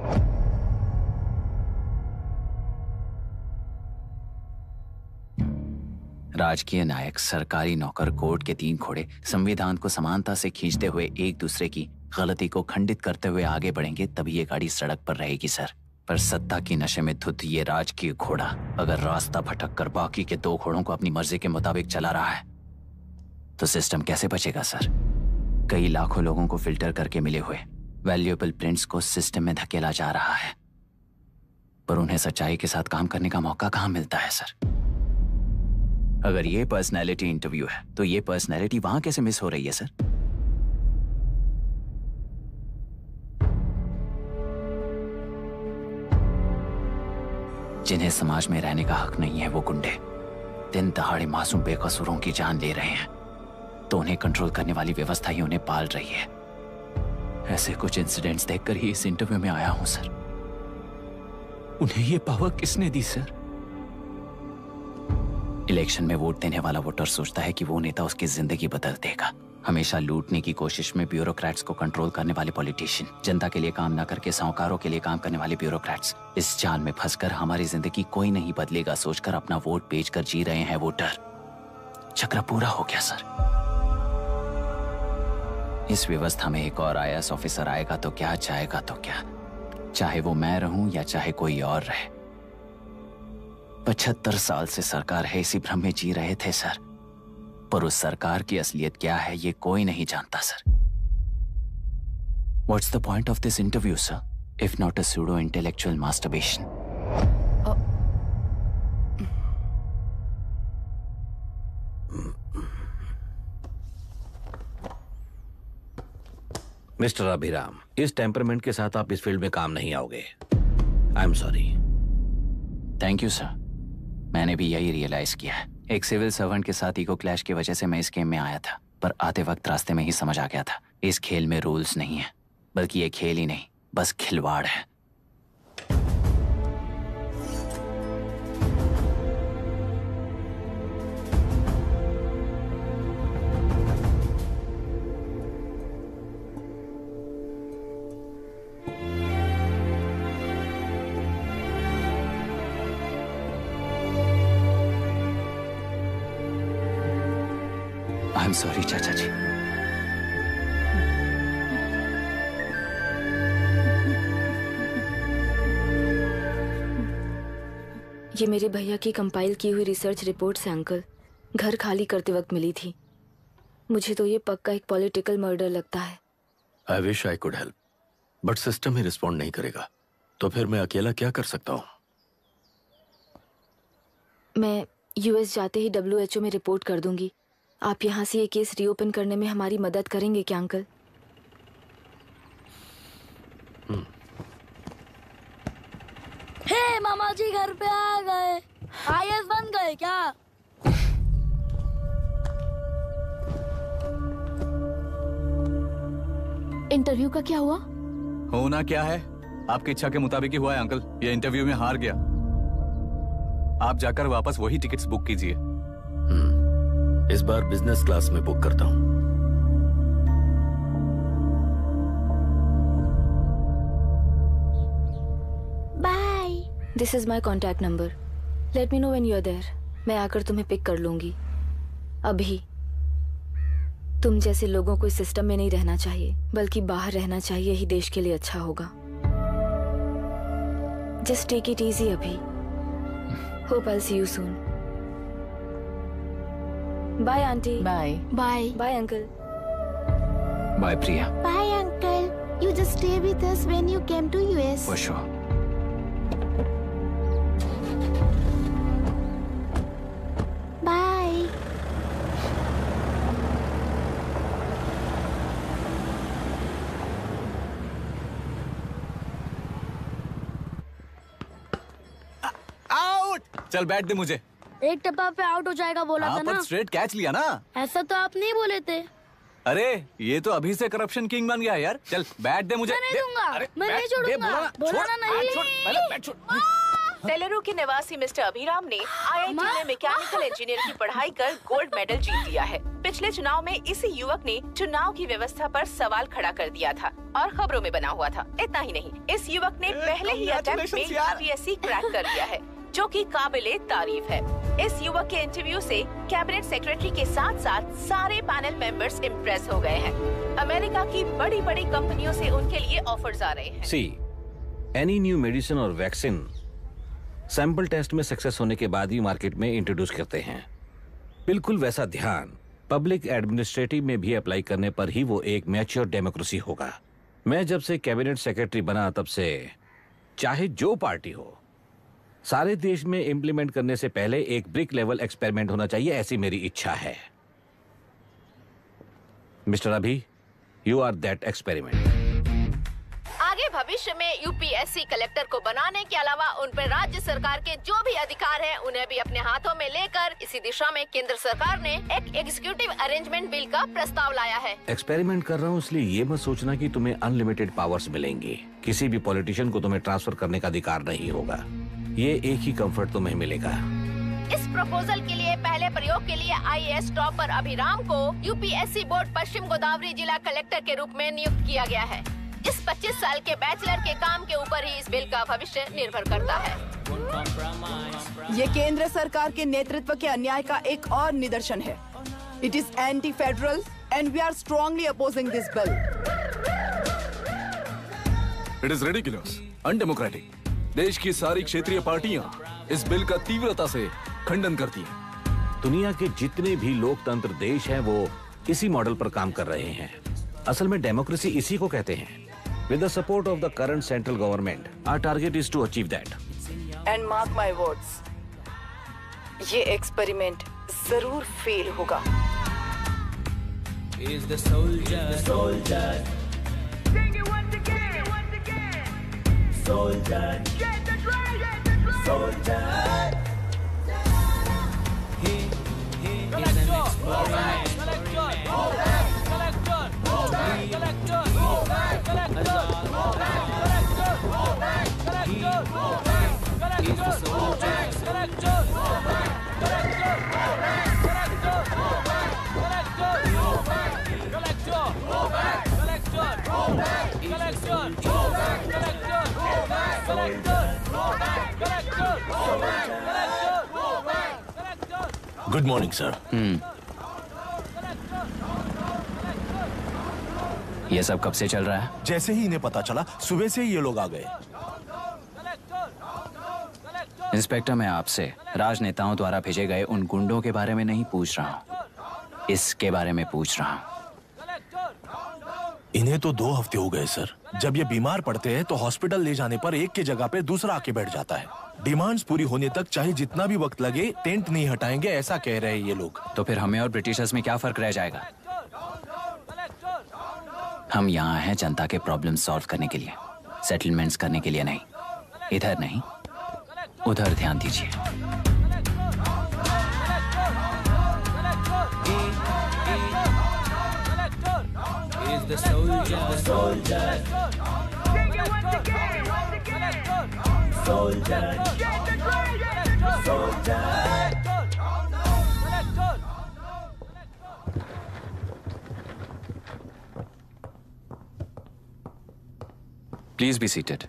S1: राजकीय नायक, सरकारी नौकर, कोर्ट के 3 घोड़े संविधान को समानता से खींचते हुए एक दूसरे की गलती को खंडित करते हुए आगे बढ़ेंगे तभी ये गाड़ी सड़क पर रहेगी सर। पर सत्ता की नशे में धुत ये राजकीय घोड़ा अगर रास्ता भटक कर बाकी के 2 घोड़ों को अपनी मर्जी के मुताबिक चला रहा है तो सिस्टम कैसे बचेगा सर? कई लाखों लोगों को फिल्टर करके मिले हुए वैल्यूएबल प्रिंट्स को सिस्टम में धकेला जा रहा है, पर उन्हें सच्चाई के साथ काम करने का मौका कहां मिलता है सर? अगर ये पर्सनैलिटी इंटरव्यू है तो ये पर्सनैलिटी वहां कैसे मिस हो रही है सर? जिन्हें समाज में रहने का हक नहीं है वो गुंडे दिन दहाड़े मासूम बेकसूरों की जान ले रहे हैं, तो उन्हें कंट्रोल करने वाली व्यवस्था ही उन्हें पाल रही है। ऐसे कुछ इंसिडेंट्स देखकर ही इस इंटरव्यू में आया हूं सर। उन्हें ये पावर किसने दी सर? इलेक्शन में वोट देने वाला वोटर सोचता है कि वो नेता उसकी जिंदगी बदल देगा। हमेशा लूटने की कोशिश में ब्यूरोक्रेट्स को कंट्रोल करने वाले पॉलिटिशियन, जनता के लिए काम न करके साहूकारों के लिए काम करने वाले ब्यूरोक्रेट्स, इस जाल में फंसकर हमारी जिंदगी कोई नहीं बदलेगा सोचकर अपना वोट बेचकर जी रहे हैं वोटर। चक्र पूरा हो गया सर। इस व्यवस्था में एक और IAS ऑफिसर आएगा तो क्या, जाएगा तो क्या, चाहे वो मैं रहूं या चाहे कोई और रहे। 75 साल से सरकार है इसी भ्रम में जी रहे थे सर, पर उस सरकार की असलियत क्या है ये कोई नहीं जानता sir. What's the point of this interview, sir, if not a pseudo-intellectual masturbation?
S3: Mister Abhiram, इस टेम्परमेंट के साथ आप इस फील्ड में काम नहीं आओगे। I am sorry.
S1: Thank you sir. मैंने भी यही रियलाइज किया है। एक सिविल सर्वेंट के साथ ईगो क्लैश की वजह से मैं इस गेम में आया था, पर आते वक्त रास्ते में ही समझ आ गया था इस खेल में रूल्स नहीं है, बल्कि ये खेल ही नहीं बस खिलवाड़ है। आई एम सॉरी चाचा जी।
S9: ये मेरे भैया की कंपाइल की हुई रिसर्च रिपोर्ट से अंकल, घर खाली करते वक्त मिली थी। मुझे तो ये पक्का एक पॉलिटिकल मर्डर लगता है।
S2: I wish I could help, but system he respond नहीं करेगा, तो फिर मैं अकेला क्या कर सकता हूँ?
S9: मैं यूएस जाते ही WHO में रिपोर्ट कर दूंगी। आप यहाँ से ये केस रीओपन करने में हमारी मदद करेंगे क्या अंकल?
S10: हे मामा जी घर पे आ गए। IAS बन गए क्या?
S9: इंटरव्यू का क्या हुआ?
S6: होना क्या है, आपकी इच्छा के मुताबिक ही हुआ है अंकल। ये इंटरव्यू में हार गया। आप जाकर वापस वही टिकट्स बुक कीजिए।
S2: इस बार बिजनेस क्लास में बुक करता हूँ।
S9: Bye. This is my contact number. Let me know when you are there. मैं आकर तुम्हें पिक कर लूंगी। अभी तुम जैसे लोगों को इस सिस्टम में नहीं रहना चाहिए, बल्कि बाहर रहना चाहिए ही देश के लिए अच्छा होगा। जस्ट टेक इट इजी अभी। Hope I see you soon. Bye aunty.
S13: Bye.
S9: Bye. Bye uncle.
S1: Bye Priya.
S8: Bye, Uncle. You just stay with us when you came to US.
S1: For sure.
S8: Bye.
S6: Out. चल बैठ दे मुझे।
S10: एक टप्पा पे आउट हो जाएगा बोला था ना।
S6: पर स्ट्रेट कैच लिया ना।
S10: ऐसा तो आप नहीं बोले थे।
S6: अरे ये तो अभी से करप्शन किंग बन गया है यार। चल बैठ दे मुझे।
S10: मैं नहीं दूंगा। मैं नहीं छोड़ूंगा। बोला ना नहीं।
S4: टेलरू के निवासी मिस्टर अभिराम ने IIT में मैकेनिकल इंजीनियर की पढ़ाई कर गोल्ड मेडल जीत लिया है। पिछले चुनाव में इसी युवक ने चुनाव की व्यवस्था पर सवाल खड़ा कर दिया था और खबरों में बना हुआ था। इतना ही नहीं, इस युवक ने पहले ही अटेम्प्ट में UPSC क्रैक कर लिया है, जो कि काबिले तारीफ है। इस युवक के इंटरव्यू से कैबिनेट सेक्रेटरी के साथ साथ सारे पैनल मेंबर्स इम्प्रेस हो गए हैं। अमेरिका की बड़ी बड़ी कंपनियों से उनके लिए ऑफर्स आ रहे हैं।
S3: सी एनी न्यू मेडिसिन और वैक्सीन सैंपल टेस्ट में सक्सेस होने के बाद ही मार्केट में इंट्रोड्यूस करते हैं। बिल्कुल वैसा ध्यान पब्लिक एडमिनिस्ट्रेटिव में भी अप्लाई करने पर ही वो एक मैच्योर डेमोक्रेसी होगा। मैं जब से कैबिनेट सेक्रेटरी बना तब से चाहे जो पार्टी हो, सारे देश में इंप्लीमेंट करने से पहले एक ब्रिक लेवल एक्सपेरिमेंट होना चाहिए, ऐसी मेरी इच्छा है। मिस्टर अभी, यू आर दैट एक्सपेरिमेंट।
S19: आगे भविष्य में UPSC कलेक्टर को बनाने के अलावा उन पर राज्य सरकार के जो भी अधिकार हैं, उन्हें भी अपने हाथों में लेकर इसी दिशा में केंद्र सरकार ने एक एग्जीक्यूटिव अरेंजमेंट बिल का प्रस्ताव लाया है।
S3: एक्सपेरिमेंट कर रहा हूँ इसलिए ये मत सोचना कि तुम्हें अनलिमिटेड पावर्स मिलेंगे। किसी भी पॉलिटिशियन को तुम्हें ट्रांसफर करने का अधिकार नहीं होगा। ये एक ही कंफर्ट तुम्हें मिलेगा।
S19: इस प्रपोजल के लिए पहले प्रयोग के लिए IAS टॉपर अभिराम को UPSC बोर्ड पश्चिम गोदावरी जिला कलेक्टर के रूप में नियुक्त किया गया है। इस 25 साल के बैचलर के काम के ऊपर ही इस बिल का भविष्य निर्भर करता है।
S13: ये केंद्र सरकार के नेतृत्व के अन्याय का एक और निदर्शन है। It is anti federal and we are strongly opposing this bill.
S15: It is ridiculous, undemocratic. देश की सारी क्षेत्रीय पार्टियां इस बिल का तीव्रता से खंडन करती हैं।
S3: दुनिया के जितने भी लोकतंत्र देश हैं वो इसी मॉडल पर काम कर रहे हैं। असल में डेमोक्रेसी इसी को कहते हैं। With the support of the current central government, our target is to achieve that.
S13: And mark my words, ये एक्सपेरिमेंट जरूर फेल होगा।
S20: Is the soldier, Sing it once again, Soldier, get the drum, Soldier. He is an experiment.
S18: Good morning sir.
S1: ये सब कब से चल रहा है?
S18: जैसे ही इन्हें पता चला सुबह से ही ये लोग आ गए।
S1: इंस्पेक्टर, मैं आपसे राजनेताओं द्वारा भेजे गए उन गुंडों के बारे में नहीं पूछ रहा हूँ, इसके बारे में पूछ रहा हूँ।
S18: इन्हें तो 2 हफ्ते हो गए सर। जब ये बीमार पड़ते हैं तो हॉस्पिटल ले जाने पर एक की जगह पे दूसरा आके बैठ जाता है। डिमांड्स पूरी होने तक चाहे जितना भी वक्त लगे टेंट नहीं हटाएंगे, ऐसा कह रहे हैं ये लोग।
S1: तो फिर हमें और ब्रिटिशर्स में क्या फर्क रह जाएगा? हम यहाँ हैं जनता के प्रॉब्लम सॉल्व करने के लिए, सेटलमेंट्स करने के लिए नहीं। इधर नहीं, उधर ध्यान दीजिए।
S20: Is the soldier, soldier, soldier, soldier.
S1: Please be seated.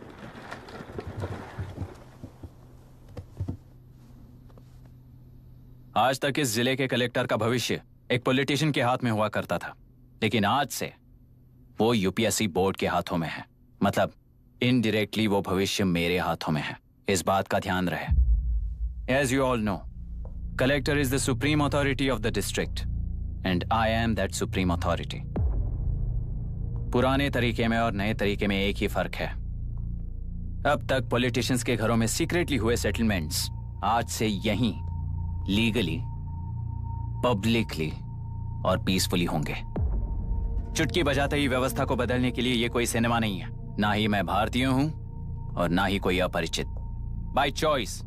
S1: आज तक इस जिले के कलेक्टर का भविष्य एक पॉलिटिशियन के हाथ में हुआ करता था, लेकिन आज से वो यूपीएससी बोर्ड के हाथों में है। मतलब इनडायरेक्टली वो भविष्य मेरे हाथों में है। इस बात का ध्यान रहे। As you all know, collector is the supreme authority of the district and I am that supreme authority. पुराने तरीके में और नए तरीके में एक ही फर्क है। अब तक पॉलिटिशियंस के घरों में सीक्रेटली हुए सेटलमेंट्स आज से यहीं लीगली, पब्लिकली और पीसफुली होंगे। चुटकी बजाते ही व्यवस्था को बदलने के लिए ये कोई सिनेमा नहीं है। ना ही मैं भारतीय हूं और ना ही कोई अपरिचित। बाय चॉइस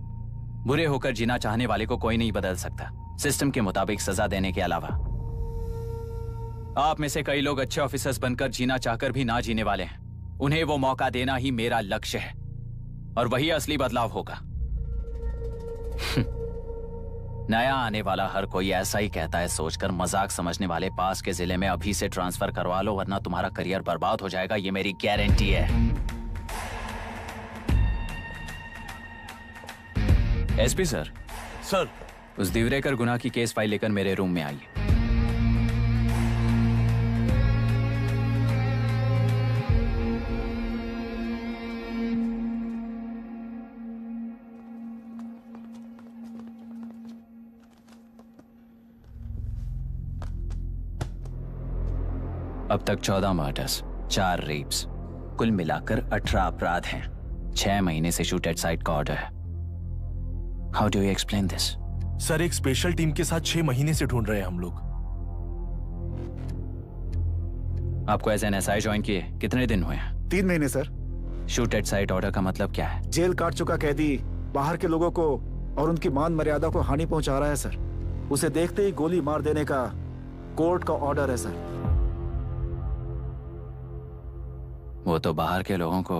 S1: बुरे होकर जीना चाहने वाले को कोई नहीं बदल सकता, सिस्टम के मुताबिक सजा देने के अलावा। आप में से कई लोग अच्छे ऑफिसर्स बनकर जीना चाहकर भी ना जीने वाले हैं। उन्हें वो मौका देना ही मेरा लक्ष्य है और वही असली बदलाव होगा। नया आने वाला हर कोई ऐसा ही कहता है सोचकर मजाक समझने वाले पास के जिले में अभी से ट्रांसफर करवा लो, वरना तुम्हारा करियर बर्बाद हो जाएगा। ये मेरी गारंटी है। SP sir.
S18: सर।
S1: उस दिवरेकर गुनाह की केस फाइल लेकर मेरे रूम में आइए। अब तक 14 मर्डर्स, 4 रेप्स, कुल मिलाकर 18 अपराध हैं। 6 महीने से शूट एट साइट का ऑर्डर है। How do you explain this?
S18: Sir, एक स्पेशल टीम के साथ 6 महीने से ढूंढ रहे हैं हम लोग।
S1: आपको एज एन एसआई ज्वाइन किए कितने दिन हुए हैं?
S5: 3 महीने sir.
S1: Shoot at site order का मतलब क्या है?
S5: जेल काट चुका कैदी बाहर के लोगों को और उनकी मान मर्यादा को हानि पहुंचा रहा है सर। उसे देखते ही गोली मार देने का कोर्ट का ऑर्डर है सर।
S1: वो तो बाहर के लोगों को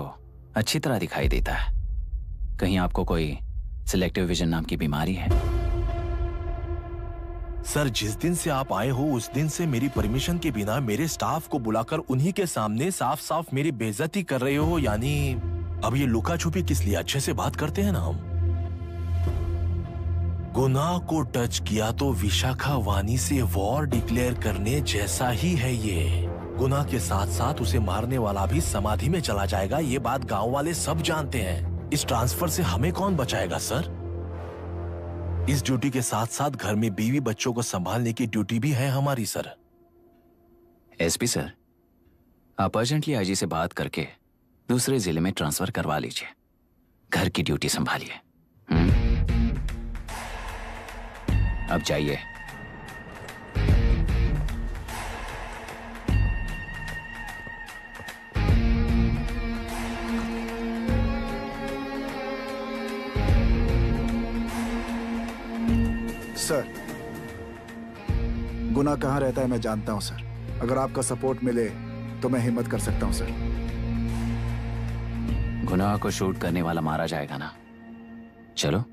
S1: अच्छी तरह दिखाई देता है। कहीं आपको कोई सिलेक्टिव विजन नाम की बीमारी है?
S18: सर, जिस दिन से आप आए हो उस दिन से मेरी परमिशन के बिना मेरे स्टाफ को बुलाकर उन्हीं के सामने साफ साफ मेरी बेइज्जती कर रहे हो। यानी अब ये लुका छुपी किस लिए? अच्छे से बात करते हैं ना हम। गुनाह को टच किया तो विशाखा वानी से वॉर डिक्लेयर करने जैसा ही है ये। गुनाह के साथ साथ उसे मारने वाला भी समाधि में चला जाएगा। ये बात गांव वाले सब जानते हैं। इस ट्रांसफर से हमें कौन बचाएगा सर? इस ड्यूटी के साथ साथ घर में बीवी बच्चों को संभालने की ड्यूटी भी है हमारी सर।
S1: एसपी सर, आप अर्जेंटली आईजी से बात करके दूसरे जिले में ट्रांसफर करवा लीजिए। घर की ड्यूटी संभालिए। अब जाइए।
S5: सर, गुनाह कहाँ रहता है मैं जानता हूं सर। अगर आपका सपोर्ट मिले तो मैं हिम्मत कर सकता हूं सर।
S1: गुनाह को शूट करने वाला मारा जाएगा ना? चलो,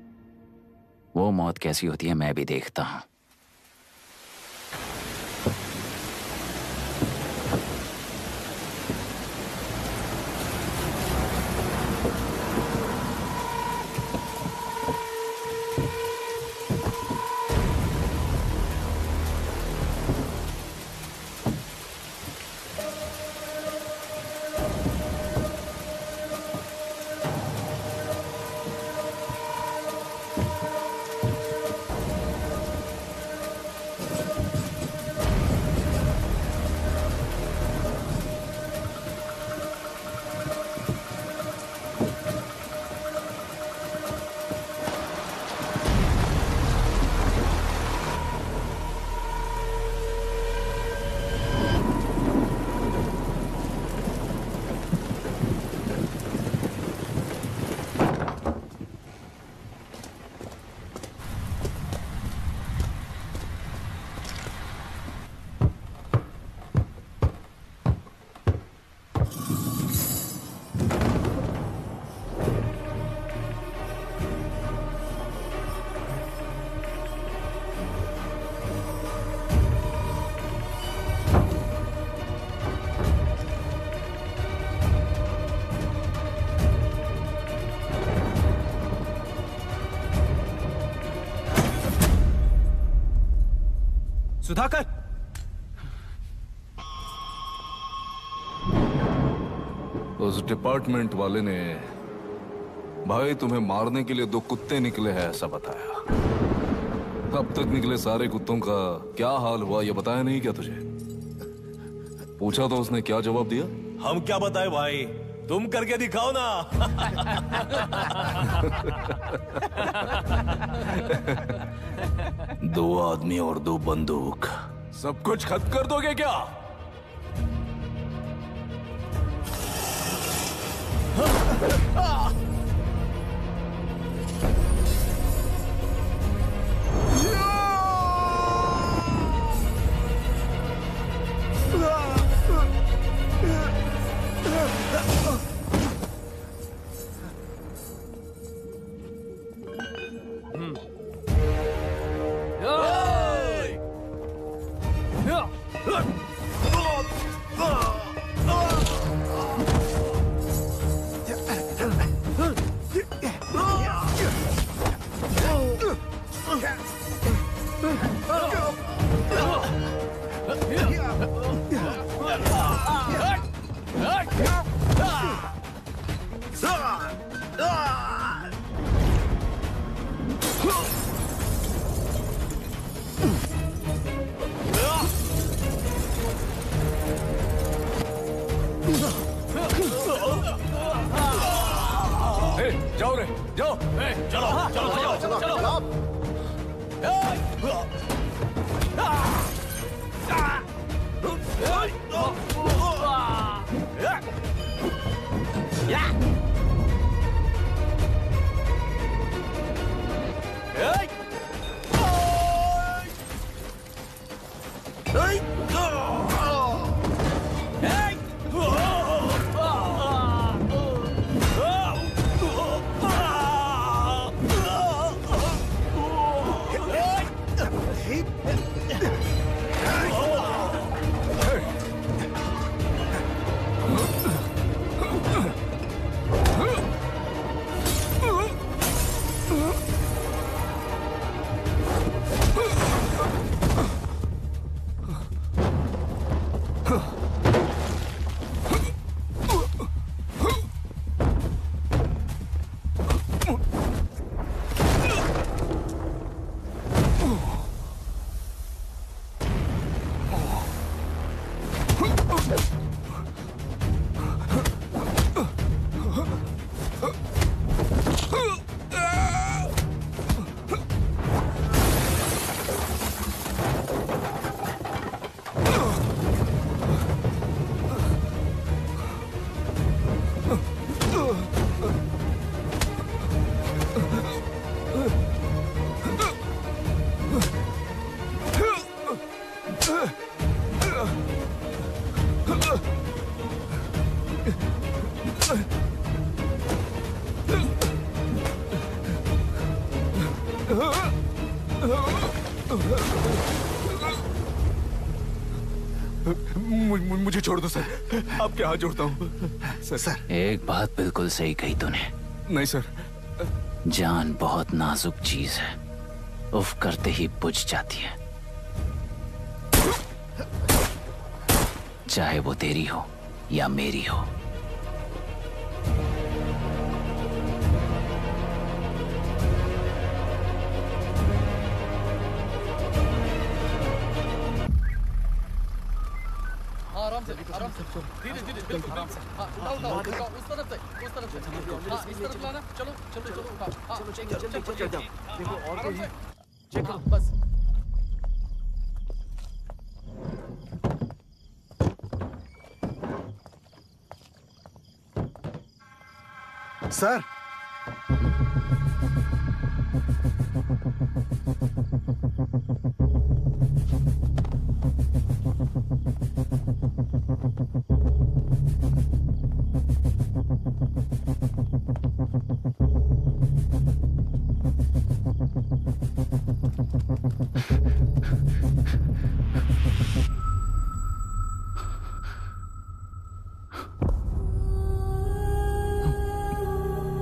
S1: वो मौत कैसी होती है मैं भी देखता हूं। सुधाकर!
S12: उस डिपार्टमेंट वाले ने भाई तुम्हें मारने के लिए 2 कुत्ते निकले हैं ऐसा बताया। अब तक निकले सारे कुत्तों का क्या हाल हुआ ये बताया नहीं क्या तुझे? पूछा तो उसने क्या जवाब दिया?
S18: हम क्या बताए भाई, तुम करके दिखाओ ना।
S15: 2 आदमी और 2 बंदूक,
S12: सब कुछ खत्म कर दोगे क्या?
S18: जाओ रे, जाओ। चलो चलो चलो चलो चलो।
S12: मुझे छोड़ दो सर, आपके हाथ जोड़ता हूँ सर।
S1: एक बात बिल्कुल सही कही तूने।
S12: नहीं सर।
S1: जान बहुत नाजुक चीज है, उफ करते ही बुझ जाती है, चाहे वो तेरी हो या मेरी हो।
S11: आराम से धीरे धीरे बिल्कुल आराम से। हाँ उठाओ उठाओ उठाओ, उस तरफ से हाँ इस तरफ लाना। चलो चलो चलो उठाओ। हाँ चलो देखो और कोई चेक करो बस।
S5: सर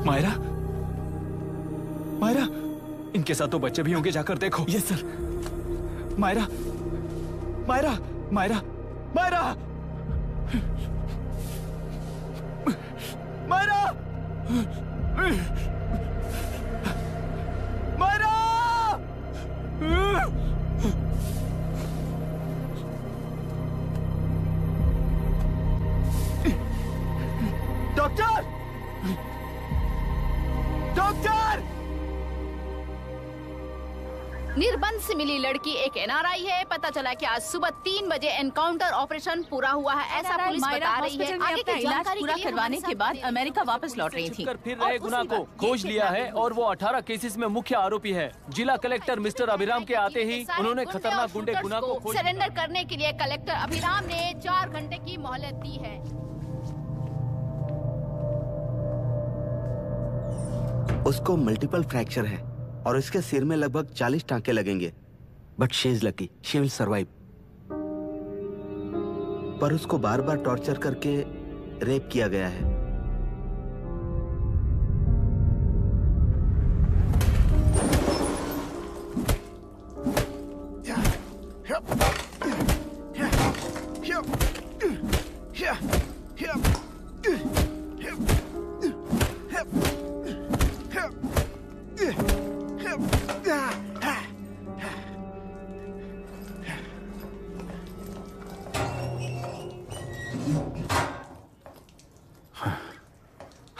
S1: मायरा, मायरा, इनके साथ तो बच्चे भी होंगे, जाकर देखो। Yes sir. Myra,
S5: Myra, Myra, Myra, Myra, Myra! Doctor! Doctor!
S19: निर्बंध से मिली लड़की एक एनआरआई है। पता चला कि आज सुबह 3 बजे एनकाउंटर ऑपरेशन पूरा हुआ है, ऐसा पुलिस बता रही है। आगे की
S4: इलाज
S19: जानकारी
S4: पूरा
S19: के लिए
S4: करवाने के बाद अमेरिका वापस लौट रही थी।
S14: फिर रहे गुना को खोज लिया है और वो 18 केसेस में मुख्य आरोपी है। जिला कलेक्टर मिस्टर अभिराम के आते ही उन्होंने खतरनाक गुंडे गुना को
S19: सरेंडर करने के लिए कलेक्टर अभिराम ने 4 घंटे की मोहलत दी है।
S7: उसको मल्टीपल फ्रैक्चर है और इसके सिर में लगभग 40 टांके लगेंगे, but she is lucky, she will survive. पर उसको बार बार टॉर्चर करके रेप किया गया है।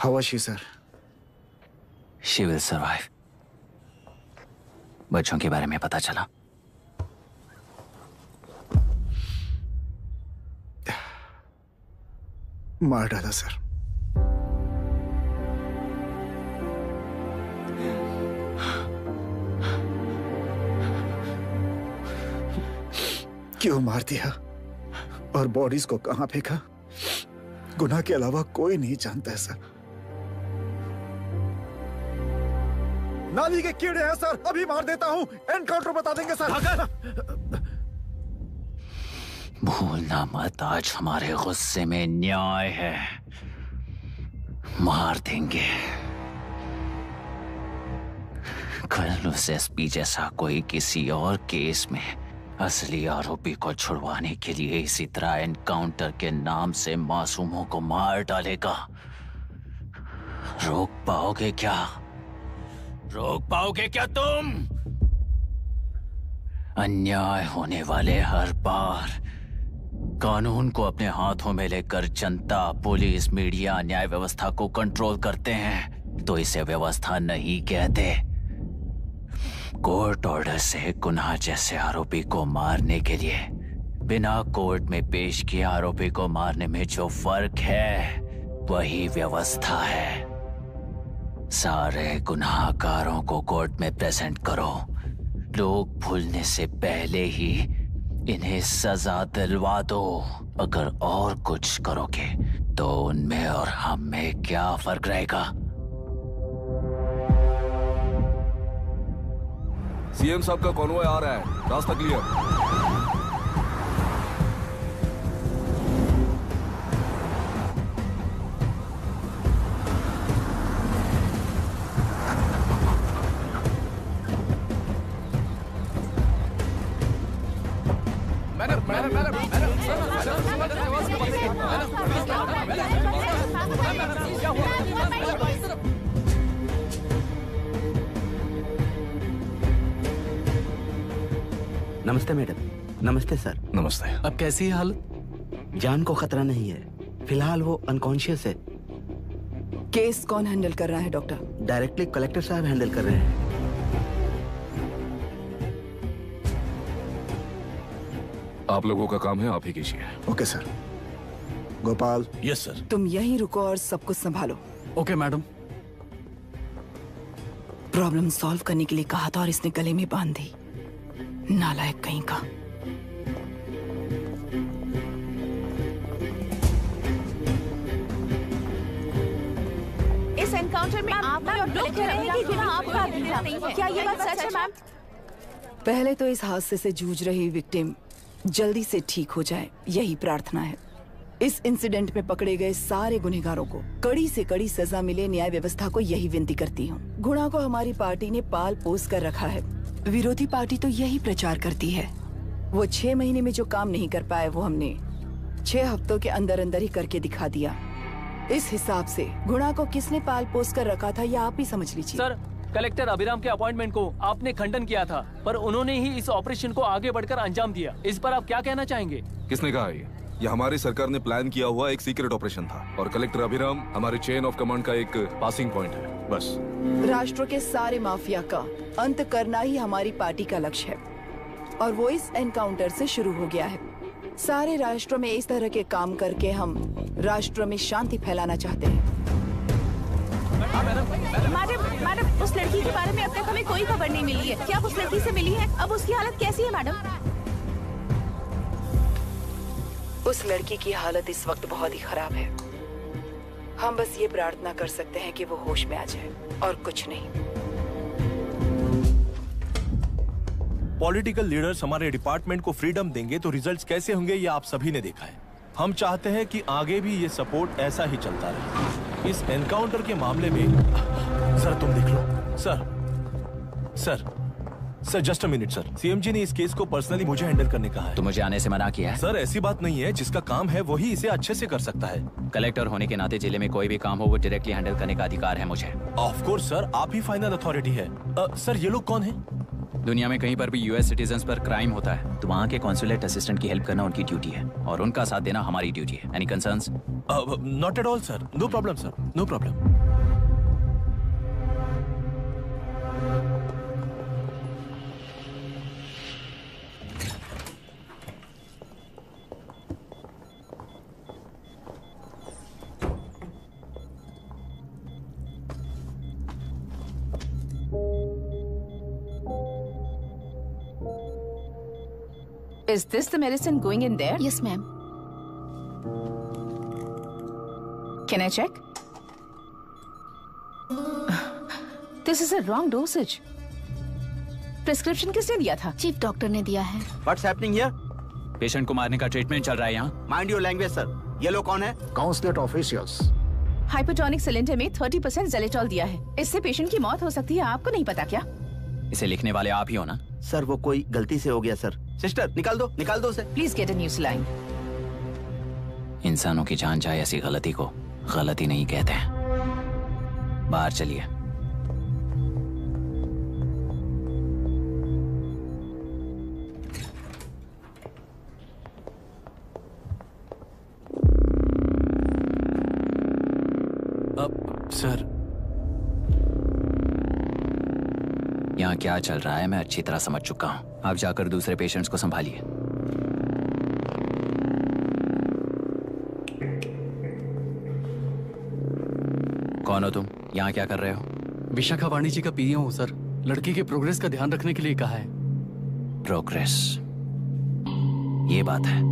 S5: How was she, sir?
S1: She will survive. बच्चों के बारे में पता चला?
S5: मार डाला सर। क्यों मार दिया और बॉडीज को कहां फेंका, गुनाह के अलावा कोई नहीं जानता है सर। नाली के कीड़े हैं सर, अभी मार देता हूं, एनकाउंटर बता देंगे सर।
S1: भूलना मत, आज हमारे गुस्से में न्याय है, मार देंगे। कल उस एसपी जैसा कोई किसी और केस में असली आरोपी को छुड़वाने के लिए इसी तरह एनकाउंटर के नाम से मासूमों को मार डालेगा। रोक पाओगे क्या? रोक पाओगे क्या तुम? अन्याय होने वाले हर बार कानून को अपने हाथों में लेकर जनता, पुलिस, मीडिया, न्याय व्यवस्था को कंट्रोल करते हैं तो इसे व्यवस्था नहीं कहते। कोर्ट ऑर्डर से गुनाह जैसे आरोपी को मारने के लिए बिना कोर्ट में पेश किए आरोपी को मारने में जो फर्क है वही व्यवस्था है। सारे गुनाहगारों को कोर्ट में प्रेजेंट करो, लोग भूलने से पहले ही इन्हें सजा दिलवा दो। अगर और कुछ करोगे तो उनमें और हम में क्या फर्क रहेगा?
S12: सीएम साहब का कॉन्वॉय आ रहा है, रास्ता क्लियर।
S7: नमस्ते मैडम। नमस्ते सर।
S15: नमस्ते।
S11: अब कैसी है हालत?
S7: जान को खतरा नहीं है, फिलहाल वो अनकॉन्शियस है।
S13: केस कौन हैंडल कर रहा है डॉक्टर?
S7: डायरेक्टली कलेक्टर साहब हैंडल कर रहे हैं।
S12: आप लोगों का काम है, आप ही कीजिए।
S5: Okay sir. Gopal.
S18: Yes sir.
S13: तुम यहीं रुको और सब कुछ संभालो।
S11: Okay madam.
S13: प्रॉब्लम सॉल्व करने के लिए कहा था और इसने गले में बांध दी, नालायक कहीं का।
S4: इस एनकाउंटर में आपका और कलेक्टर अभिराम के बिना आपका अभिराम नहीं है। क्या ये बात सच है मैम?
S13: पहले तो इस हादसे से जूझ रही विक्टिम जल्दी से ठीक हो जाए, यही प्रार्थना है। इस इंसिडेंट में पकड़े गए सारे गुनहगारों को कड़ी से कड़ी सजा मिले, न्याय व्यवस्था को यही विनती करती हूँ। गुणा को हमारी पार्टी ने पाल पोस कर रखा है, विरोधी पार्टी तो यही प्रचार करती है वो 6 महीने में जो काम नहीं कर पाए वो हमने 6 हफ्तों के अंदर अंदर ही करके दिखा दिया। इस हिसाब से गुणा को किसने पाल पोस कर रखा था, या आप ही समझ लीजिए।
S14: सर, कलेक्टर अभिराम के अपॉइंटमेंट को आपने खंडन किया था, पर उन्होंने ही इस ऑपरेशन को आगे बढ़कर अंजाम दिया। इस पर आप क्या कहना चाहेंगे?
S12: किसने कहा ये हमारी सरकार ने प्लान किया हुआ एक सीक्रेट ऑपरेशन था और कलेक्टर अभिराम हमारे चेन ऑफ कमांड का एक पासिंग पॉइंट है, बस।
S13: राष्ट्र के सारे माफिया का अंत करना ही हमारी पार्टी का लक्ष्य है और वो इस एनकाउंटर से शुरू हो गया है। सारे राष्ट्रों में इस तरह के काम करके हम राष्ट्र में शांति फैलाना चाहते हैं।
S4: मैडम, उस लड़की के बारे में अब तक हमें कोई खबर नहीं मिली है। क्या आप उस लड़की से मिली हैं? अब उसकी हालत कैसी है मैडम?
S13: उस लड़की की हालत इस वक्त बहुत ही खराब है। हम बस ये प्रार्थना कर सकते हैं कि वो होश में आ जाए और कुछ नहीं।
S18: पॉलिटिकल लीडर्स हमारे डिपार्टमेंट को फ्रीडम देंगे तो रिजल्ट्स कैसे होंगे ये आप सभी ने देखा है। हम चाहते हैं कि आगे भी ये सपोर्ट ऐसा ही चलता रहे। इस एनकाउंटर के मामले में सर तुम देख लो। Sir just a minute sir. CM ji ने इस केस को पर्सनली मुझे हैंडल करने कहा है।
S1: तो मुझे आने से मना किया है?
S18: सर ऐसी बात नहीं है, जिसका काम है वही इसे अच्छे से कर सकता है।
S1: कलेक्टर होने के नाते जिले में कोई भी काम हो वो डायरेक्टली हैंडल करने का अधिकार है मुझे।
S18: ऑफ कोर्स सर, आप ही फाइनल अथॉरिटी है। सर ये लोग कौन है?
S1: दुनिया में कहीं पर भी यूएस सिटीजन्स पर क्राइम होता है तो वहाँ के कॉन्सुलेट असिस्टेंट की हेल्प करना उनकी ड्यूटी है और उनका साथ देना हमारी ड्यूटी है। Any concerns?
S18: Not at all sir, no problem sir, no problem.
S4: Is this the medicine going in there?
S8: Yes, ma'am.
S4: Can I check? This is a wrong dosage. Prescription किसने दिया था?
S8: चीफ डॉक्टर ने दिया है।
S7: What's happening here?
S1: पेशेंट को मारने का ट्रीटमेंट चल रहा है यहाँ।
S7: Mind your language, sir. ये लोग कौन है?
S5: Consulate officials.
S4: हाइपोटोनिक सिलेंडर में 30% जेलेटॉल दिया है। इससे पेशेंट की मौत हो सकती है, आपको नहीं पता क्या?
S1: इसे लिखने वाले आप ही हो ना?
S7: सर वो कोई गलती से हो गया सर। सिस्टर निकाल दो उसे।
S4: Please get a new saline.
S1: इंसानों की जान जाए ऐसी गलती को गलती नहीं कहते हैं। बाहर चलिए।
S18: सर
S1: यहाँ क्या चल रहा है मैं अच्छी तरह समझ चुका हूँ। आप जाकर दूसरे पेशेंट्स को संभालिए। कौन हो तुम? यहाँ क्या कर रहे हो?
S11: विशाखा वाणी जी का पीए हूँ सर। लड़की के प्रोग्रेस का ध्यान रखने के लिए कहा है।
S1: प्रोग्रेस, ये बात है।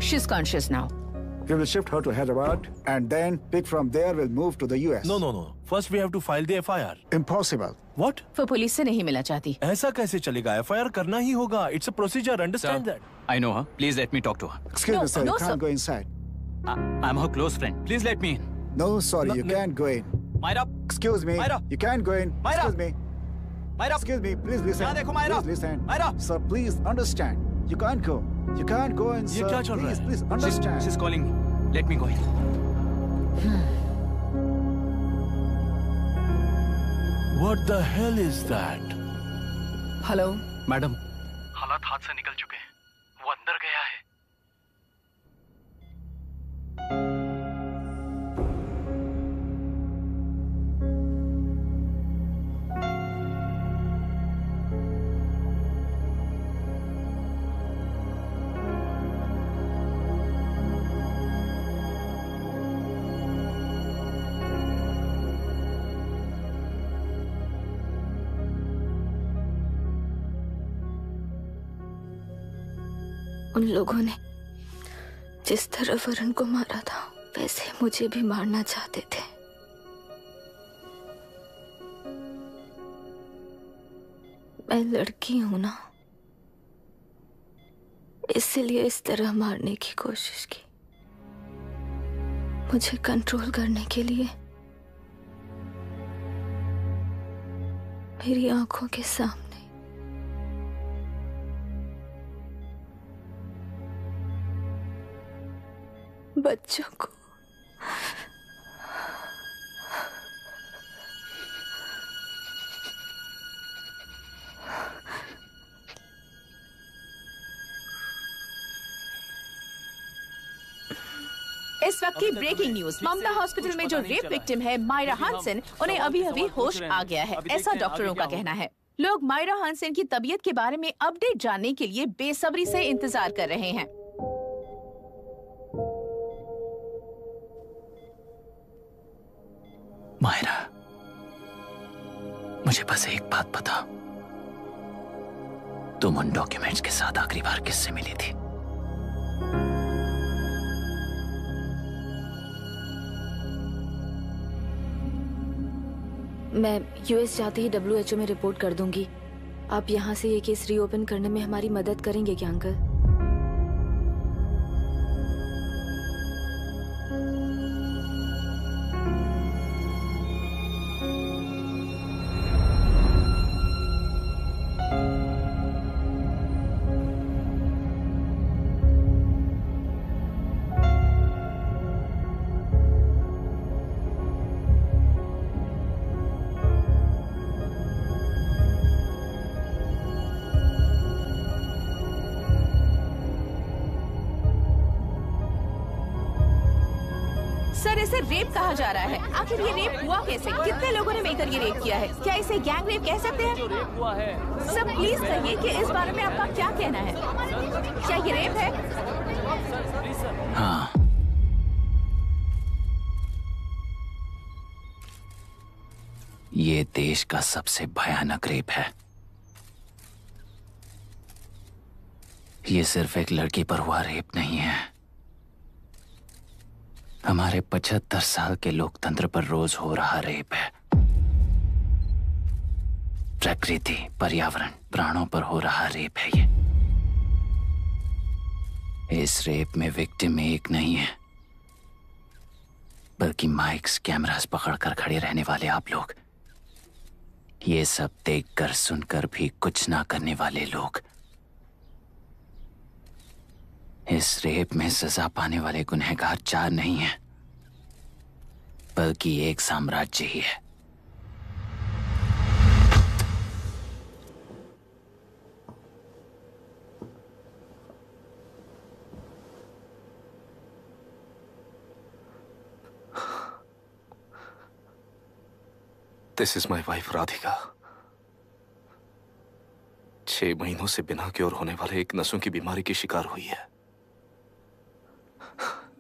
S4: She's conscious now.
S5: We will shift her to Hyderabad and then pick from there we'll move to the US.
S18: No. First we have to file the FIR.
S5: Impossible.
S18: What?
S4: वो पुलिस से नहीं मिलना चाहती।
S18: ऐसा कैसे चलेगा? FIR करना ही होगा. It's a procedure. Understand that?
S1: I know her. Please let me talk to her.
S5: Excuse me, sir.
S4: no,
S5: You can't
S4: sir.
S5: go inside.
S1: I'm her close friend. Please let me in.
S5: No, sorry. You can't go in.
S1: Myra.
S5: Excuse me.
S1: Myra.
S5: You can't go in.
S1: Myra.
S5: Excuse me.
S1: Myra.
S5: Excuse me. Please listen.
S1: यहाँ देखो Myra.
S5: Please listen.
S1: Myra.
S5: Sir, please understand. You can't go. You can't go in, sir.
S18: ये क्या चल रहा है?
S5: Please understand.
S1: She's calling me. Let me go in.
S18: What the hell is that?
S13: Hello
S11: madam,
S14: हालात हाथ से निकल चुके हैं, वो अंदर गया है।
S9: उन लोगों ने जिस तरह वरुण को मारा था वैसे मुझे भी मारना चाहते थे। मैं लड़की हूं ना, इसलिए इस तरह मारने की कोशिश की। मुझे कंट्रोल करने के लिए मेरी आंखों के सामने बच्चों को
S4: इस वक्त की ब्रेकिंग न्यूज। ममता हॉस्पिटल में जो रेप विक्टिम है मायरा हानसन, उन्हें अभी अभी होश आ गया है, ऐसा डॉक्टरों का कहना है। लोग मायरा हानसन की तबीयत के बारे में अपडेट जानने के लिए बेसब्री से इंतजार कर रहे हैं।
S1: मायरा, मुझे बस एक बात बता, तुम उन डॉक्यूमेंट्स के साथ आखिरी बार किससे मिली थी?
S9: मैं यूएस जाते ही WHO में रिपोर्ट कर दूंगी। आप यहाँ से ये केस रीओपन करने में हमारी मदद करेंगे क्या अंकल?
S4: सर, इसे रेप कहा जा रहा है। आखिर ये रेप हुआ कैसे? कितने लोगों ने मिलकर ये रेप किया है? क्या इसे गैंग रेप कह सकते हैं?
S14: जो रेप हुआ है।
S4: सर प्लीज कहिए कि इस बारे में आपका क्या कहना है? क्या ये रेप है?
S1: हाँ, ये देश का सबसे भयानक रेप है। ये सिर्फ एक लड़की पर हुआ रेप नहीं है, हमारे 75 साल के लोकतंत्र पर रोज हो रहा रेप है। प्रकृति, पर्यावरण, प्राणों पर हो रहा रेप है ये। इस रेप में विक्टिम एक नहीं है, बल्कि माइक्स, कैमरास पकड़कर खड़े रहने वाले आप लोग। ये सब देखकर सुनकर भी कुछ ना करने वाले लोग। इस रेप में सजा पाने वाले गुनहगार 4 नहीं हैं, बल्कि एक साम्राज्य ही है।
S15: This is my wife Radhika. 6 महीनों से बिना क्योर होने वाले एक नसों की बीमारी की शिकार हुई है।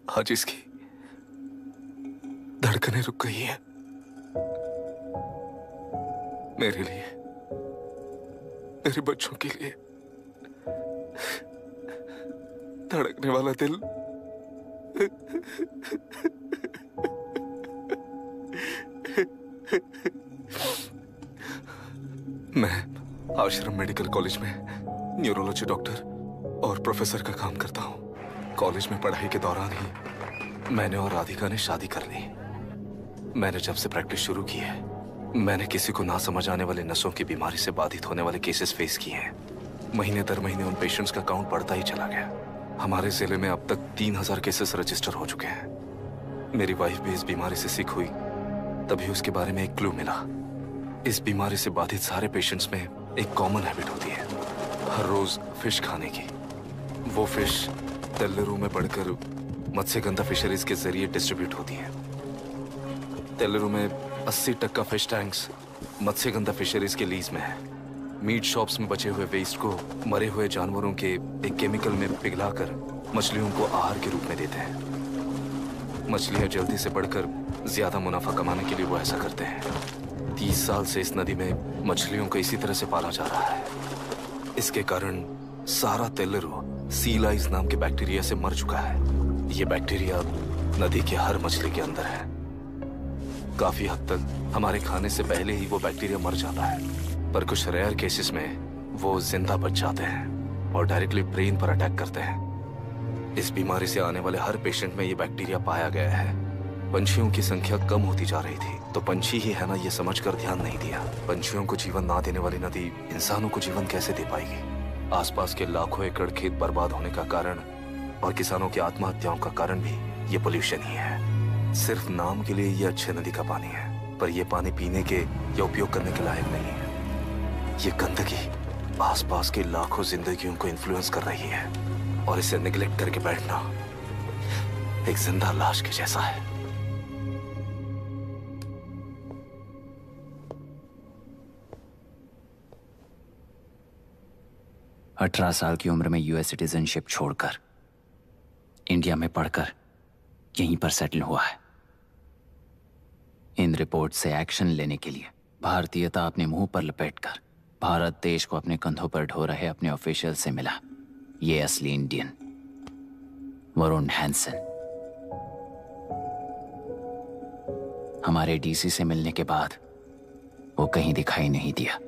S15: आज इसकी धड़कनें रुक गई हैं। मेरे लिए, मेरे बच्चों के लिए धड़कने वाला दिल मैं आश्रम मेडिकल कॉलेज में न्यूरोलॉजी डॉक्टर और प्रोफेसर का काम करता हूं। कॉलेज में पढ़ाई के दौरान ही मैंने और राधिका ने शादी कर ली। मैंने जब से प्रैक्टिस शुरू की है, मैंने किसी को ना समझ आने वाले नसों की बीमारी से बाधित होने वाले केसेस फेस किए हैं। महीने दर महीने उन पेशेंट्स का काउंट बढ़ता ही चला गया। हमारे जिले में अब तक 3000 केसेस रजिस्टर हो चुके हैं। मेरी वाइफ भी इस बीमारी से सिक हुई, तभी उसके बारे में एक क्लू मिला।
S12: इस बीमारी से बाधित सारे पेशेंट्स में एक कॉमन हैबिट होती है, हर रोज फिश खाने की। वो फिश तेल्लुरु में पड़कर मत्स्यगंधा फिशरीज के जरिए डिस्ट्रीब्यूट होती है। तेल्लुरु में 80% फिश टैंक्स मत्स्यगंधा फिशरीज के लीज में है। मीट शॉप्स में बचे हुए वेस्ट को मरे हुए जानवरों के एक केमिकल में पिघलाकर मछलियों को आहार के रूप में देते हैं। मछलियां जल्दी से बढ़कर ज्यादा मुनाफा कमाने के लिए वो ऐसा करते हैं। 30 साल से इस नदी में मछलियों को इसी तरह से पाला जा रहा है। इसके कारण सारा तेल्लुरु सी लाइस नाम के बैक्टीरिया से मर चुका है। ये बैक्टीरिया नदी के हर मछली के अंदर है। काफी हद तक हमारे खाने से पहले ही वो बैक्टीरिया मर जाता है, पर कुछ रेयर केसेस में वो जिंदा बच जाते हैं और डायरेक्टली ब्रेन पर अटैक करते हैं। इस बीमारी से आने वाले हर पेशेंट में ये बैक्टीरिया पाया गया है। पंछियों की संख्या कम होती जा रही थी, तो पंछी ही है ना ये समझकर ध्यान नहीं दिया। पंछियों को जीवन ना देने वाली नदी इंसानों को जीवन कैसे दे पाएगी? आसपास के लाखों एकड़ खेत बर्बाद होने का कारण और किसानों की आत्महत्याओं का कारण भी ये पोल्यूशन ही है। सिर्फ नाम के लिए ये अच्छे नदी का पानी है, पर यह पानी पीने के या उपयोग करने के लायक नहीं है। ये गंदगी आसपास के लाखों जिंदगियों को इन्फ्लुएंस कर रही है और इसे निगलेक्ट करके बैठना एक जिंदा लाश के जैसा है।
S1: अठारह साल की उम्र में यूएस सिटीजनशिप छोड़कर इंडिया में पढ़कर यहीं पर सेटल हुआ है। इन रिपोर्ट से एक्शन लेने के लिए भारतीयता अपने मुंह पर लपेटकर भारत देश को अपने कंधों पर ढो रहे अपने ऑफिशियल से मिला ये असली इंडियन वरुण हैंसन। हमारे डीसी से मिलने के बाद वो कहीं दिखाई नहीं दिया।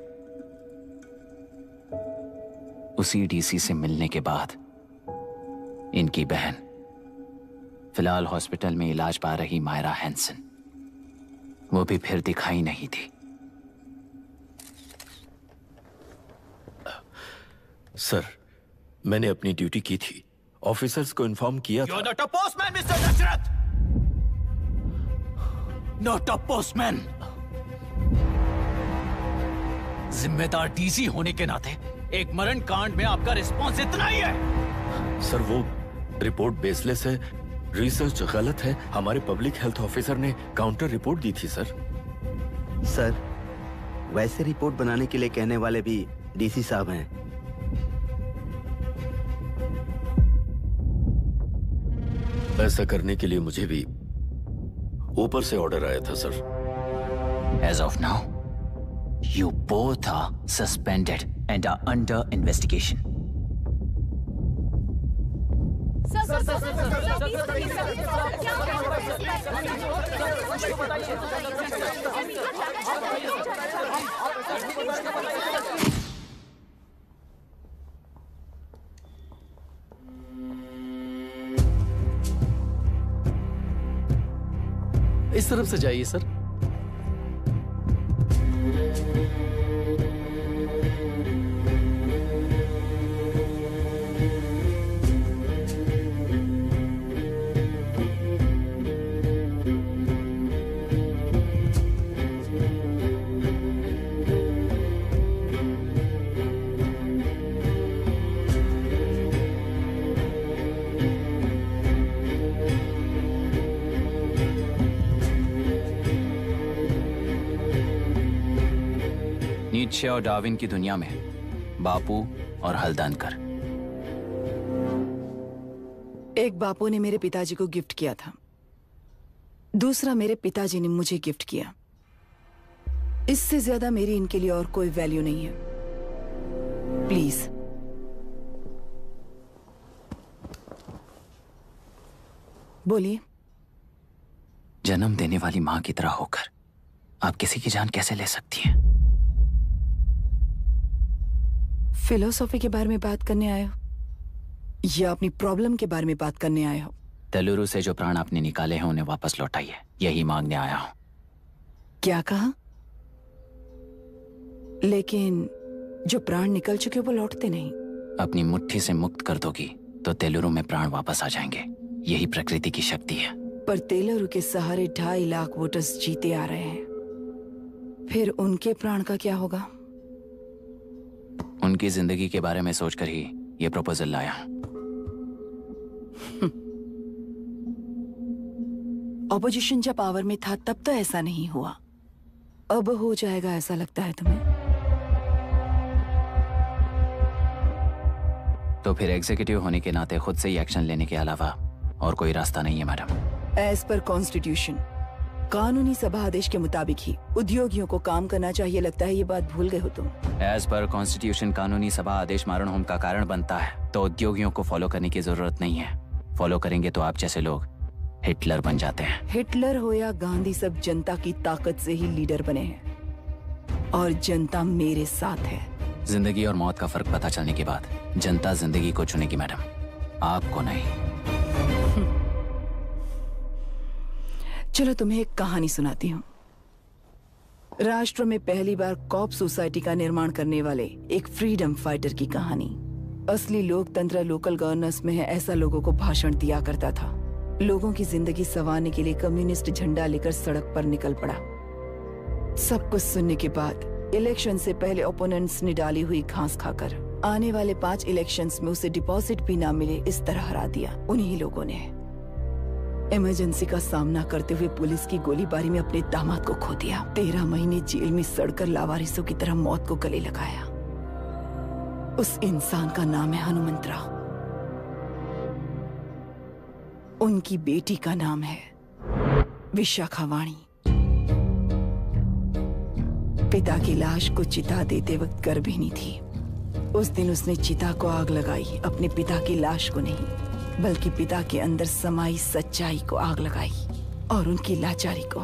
S1: उसी डीसी से मिलने के बाद इनकी बहन, फिलहाल हॉस्पिटल में इलाज पा रही मायरा हैंसन, वो भी फिर दिखाई नहीं दी।
S2: सर, मैंने अपनी ड्यूटी की थी, ऑफिसर्स को इन्फॉर्म किया था।
S1: You're not a postman, Mr. Dashrath! Not a postman! जिम्मेदार डीसी होने के नाते एक मरण कांड में आपका रिस्पॉन्स इतना ही है।
S2: सर, वो रिपोर्ट बेसलेस है, रिसर्च गलत है। हमारे पब्लिक हेल्थ ऑफिसर ने काउंटर रिपोर्ट दी थी सर।
S7: सर, वैसे रिपोर्ट बनाने के लिए कहने वाले भी डीसी साहब हैं।
S2: ऐसा करने के लिए मुझे भी ऊपर से ऑर्डर आया था sir.
S1: As of now, you both are suspended and are under investigation.
S11: इस तरफ से जाइए सर।
S1: नीत्शे और डार्विन की दुनिया में बापू और हल्दनकर।
S13: एक बापू ने मेरे पिताजी को गिफ्ट किया था, दूसरा मेरे पिताजी ने मुझे गिफ्ट किया। इससे ज्यादा मेरी इनके लिए और कोई वैल्यू नहीं है। प्लीज बोलिए।
S1: जन्म देने वाली मां की तरह होकर आप किसी की जान कैसे ले सकती हैं?
S13: फिलोसॉफी के बारे में बात करने आए हो या अपनी प्रॉब्लम के बारे में बात करने आए हो?
S1: तेलुरु से जो प्राण आपने निकाले हैं उन्हें वापस लौटाइए, यही मांगने आया हूं।
S13: क्या कहा? लेकिन जो प्राण निकल चुके वो लौटते नहीं।
S1: अपनी मुट्ठी से मुक्त कर दोगी तो तेलुरु में प्राण वापस आ जाएंगे। यही प्रकृति की शक्ति है।
S13: पर तेलुरु के सहारे 2.5 लाख वोटर्स जीते आ रहे हैं। फिर उनके प्राण का क्या होगा?
S1: उनकी जिंदगी के बारे में सोचकर ही ये प्रपोजल लाया।
S13: ऑपोजिशन जब पावर में था तब तो ऐसा नहीं हुआ, अब हो जाएगा ऐसा लगता है तुम्हें?
S1: तो फिर एग्जीक्यूटिव होने के नाते खुद से ही एक्शन लेने के अलावा और कोई रास्ता नहीं है मैडम।
S13: एज पर कॉन्स्टिट्यूशन, कानूनी सभा आदेश के मुताबिक ही उद्योगियों को काम करना चाहिए। लगता है ये बात भूल गए हो तुम।
S1: एज पर कॉन्स्टिट्यूशन कानूनी सभा आदेश मारण होम का कारण बनता है, तो उद्योगियों को फॉलो करने की जरूरत नहीं है। फॉलो करेंगे तो आप जैसे लोग हिटलर बन जाते हैं।
S13: हिटलर हो या गांधी, सब जनता की ताकत से ही लीडर बने हैं और जनता मेरे साथ है।
S1: जिंदगी और मौत का फर्क पता चलने के बाद जनता जिंदगी को चुनेगी मैडम, आपको नहीं।
S13: चलो तुम्हें एक कहानी सुनाती हूँ। राष्ट्र में पहली बार कॉप सोसाइटी का निर्माण करने वाले एक फ्रीडम फाइटर की कहानी। असली लोकतंत्र लोकल गवर्नेंस में है, ऐसा लोगों को भाषण दिया करता था। लोगों की जिंदगी संवारने के लिए कम्युनिस्ट झंडा लेकर सड़क पर निकल पड़ा। सब कुछ सुनने के बाद इलेक्शन से पहले ओपोनेंट्स ने डाली हुई घास खाकर आने वाले 5 इलेक्शंस में उसे डिपॉजिट भी ना मिले, इस तरह हरा दिया उन्हीं लोगों ने। इमरजेंसी का सामना करते हुए पुलिस की गोलीबारी में अपने दामाद को खो दिया। 13 महीने जेल में सड़कर लावारिसों की तरह मौत को गले लगाया। उस इंसान का नाम है हनुमंतराव। उनकी बेटी का नाम है विशाखावाणी। पिता की लाश को चिता देते वक्त गर्भिणी थी। उस दिन उसने चिता को आग लगाई, अपने पिता की लाश को नहीं, बल्कि पिता के अंदर समाई सच्चाई को आग लगाई और उनकी लाचारी को।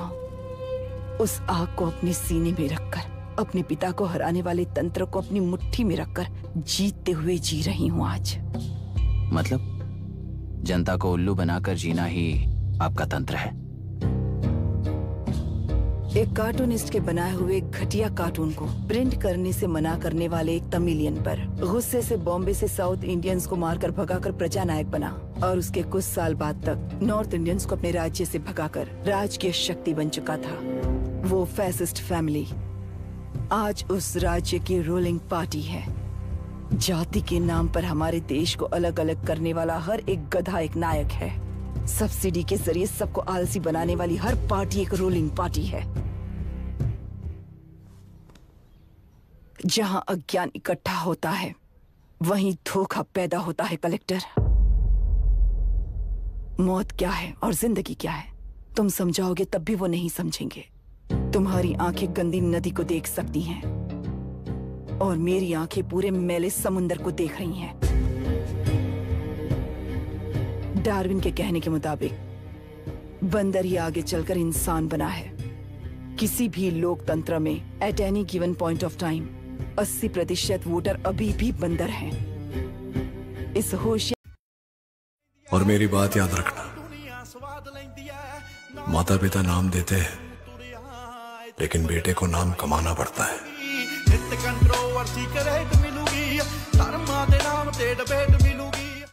S13: उस आग को अपने सीने में रखकर, अपने पिता को हराने वाले तंत्र को अपनी मुट्ठी में रखकर जीतते हुए जी रही हूँ आज।
S1: मतलब जनता को उल्लू बनाकर जीना ही आपका तंत्र है?
S13: एक कार्टूनिस्ट के बनाए हुए घटिया कार्टून को प्रिंट करने से मना करने वाले एक तमिलियन पर गुस्से से बॉम्बे से साउथ इंडियंस को मारकर भगाकर प्रजा नायक बना और उसके कुछ साल बाद तक नॉर्थ इंडियंस को अपने राज्य से भगाकर राजकीय शक्ति बन चुका था। वो फैसिस्ट फैमिली आज उस राज्य की रूलिंग पार्टी है। जाति के नाम पर हमारे देश को अलग अलग करने वाला हर एक गधा एक नायक है। सब्सिडी के जरिए सबको आलसी बनाने वाली हर पार्टी एक रूलिंग पार्टी है। जहां अज्ञान इकट्ठा होता है वहीं धोखा पैदा होता है। कलेक्टर, मौत क्या है और जिंदगी क्या है तुम समझाओगे तब भी वो नहीं समझेंगे। तुम्हारी आंखें गंदी नदी को देख सकती हैं और मेरी आंखें पूरे मैले समुंदर को देख रही हैं। डार्विन के कहने के मुताबिक बंदर ही आगे चलकर इंसान बना है। किसी भी लोकतंत्र में at any given point of time 80% voter अभी भी बंदर हैं। इस होशियार
S18: और मेरी बात याद रखना, माता पिता नाम देते हैं लेकिन बेटे को नाम कमाना पड़ता है।
S21: कंट्रोवर्सी करेट मिलूगी, धर्मा दे नाम ते डिबेट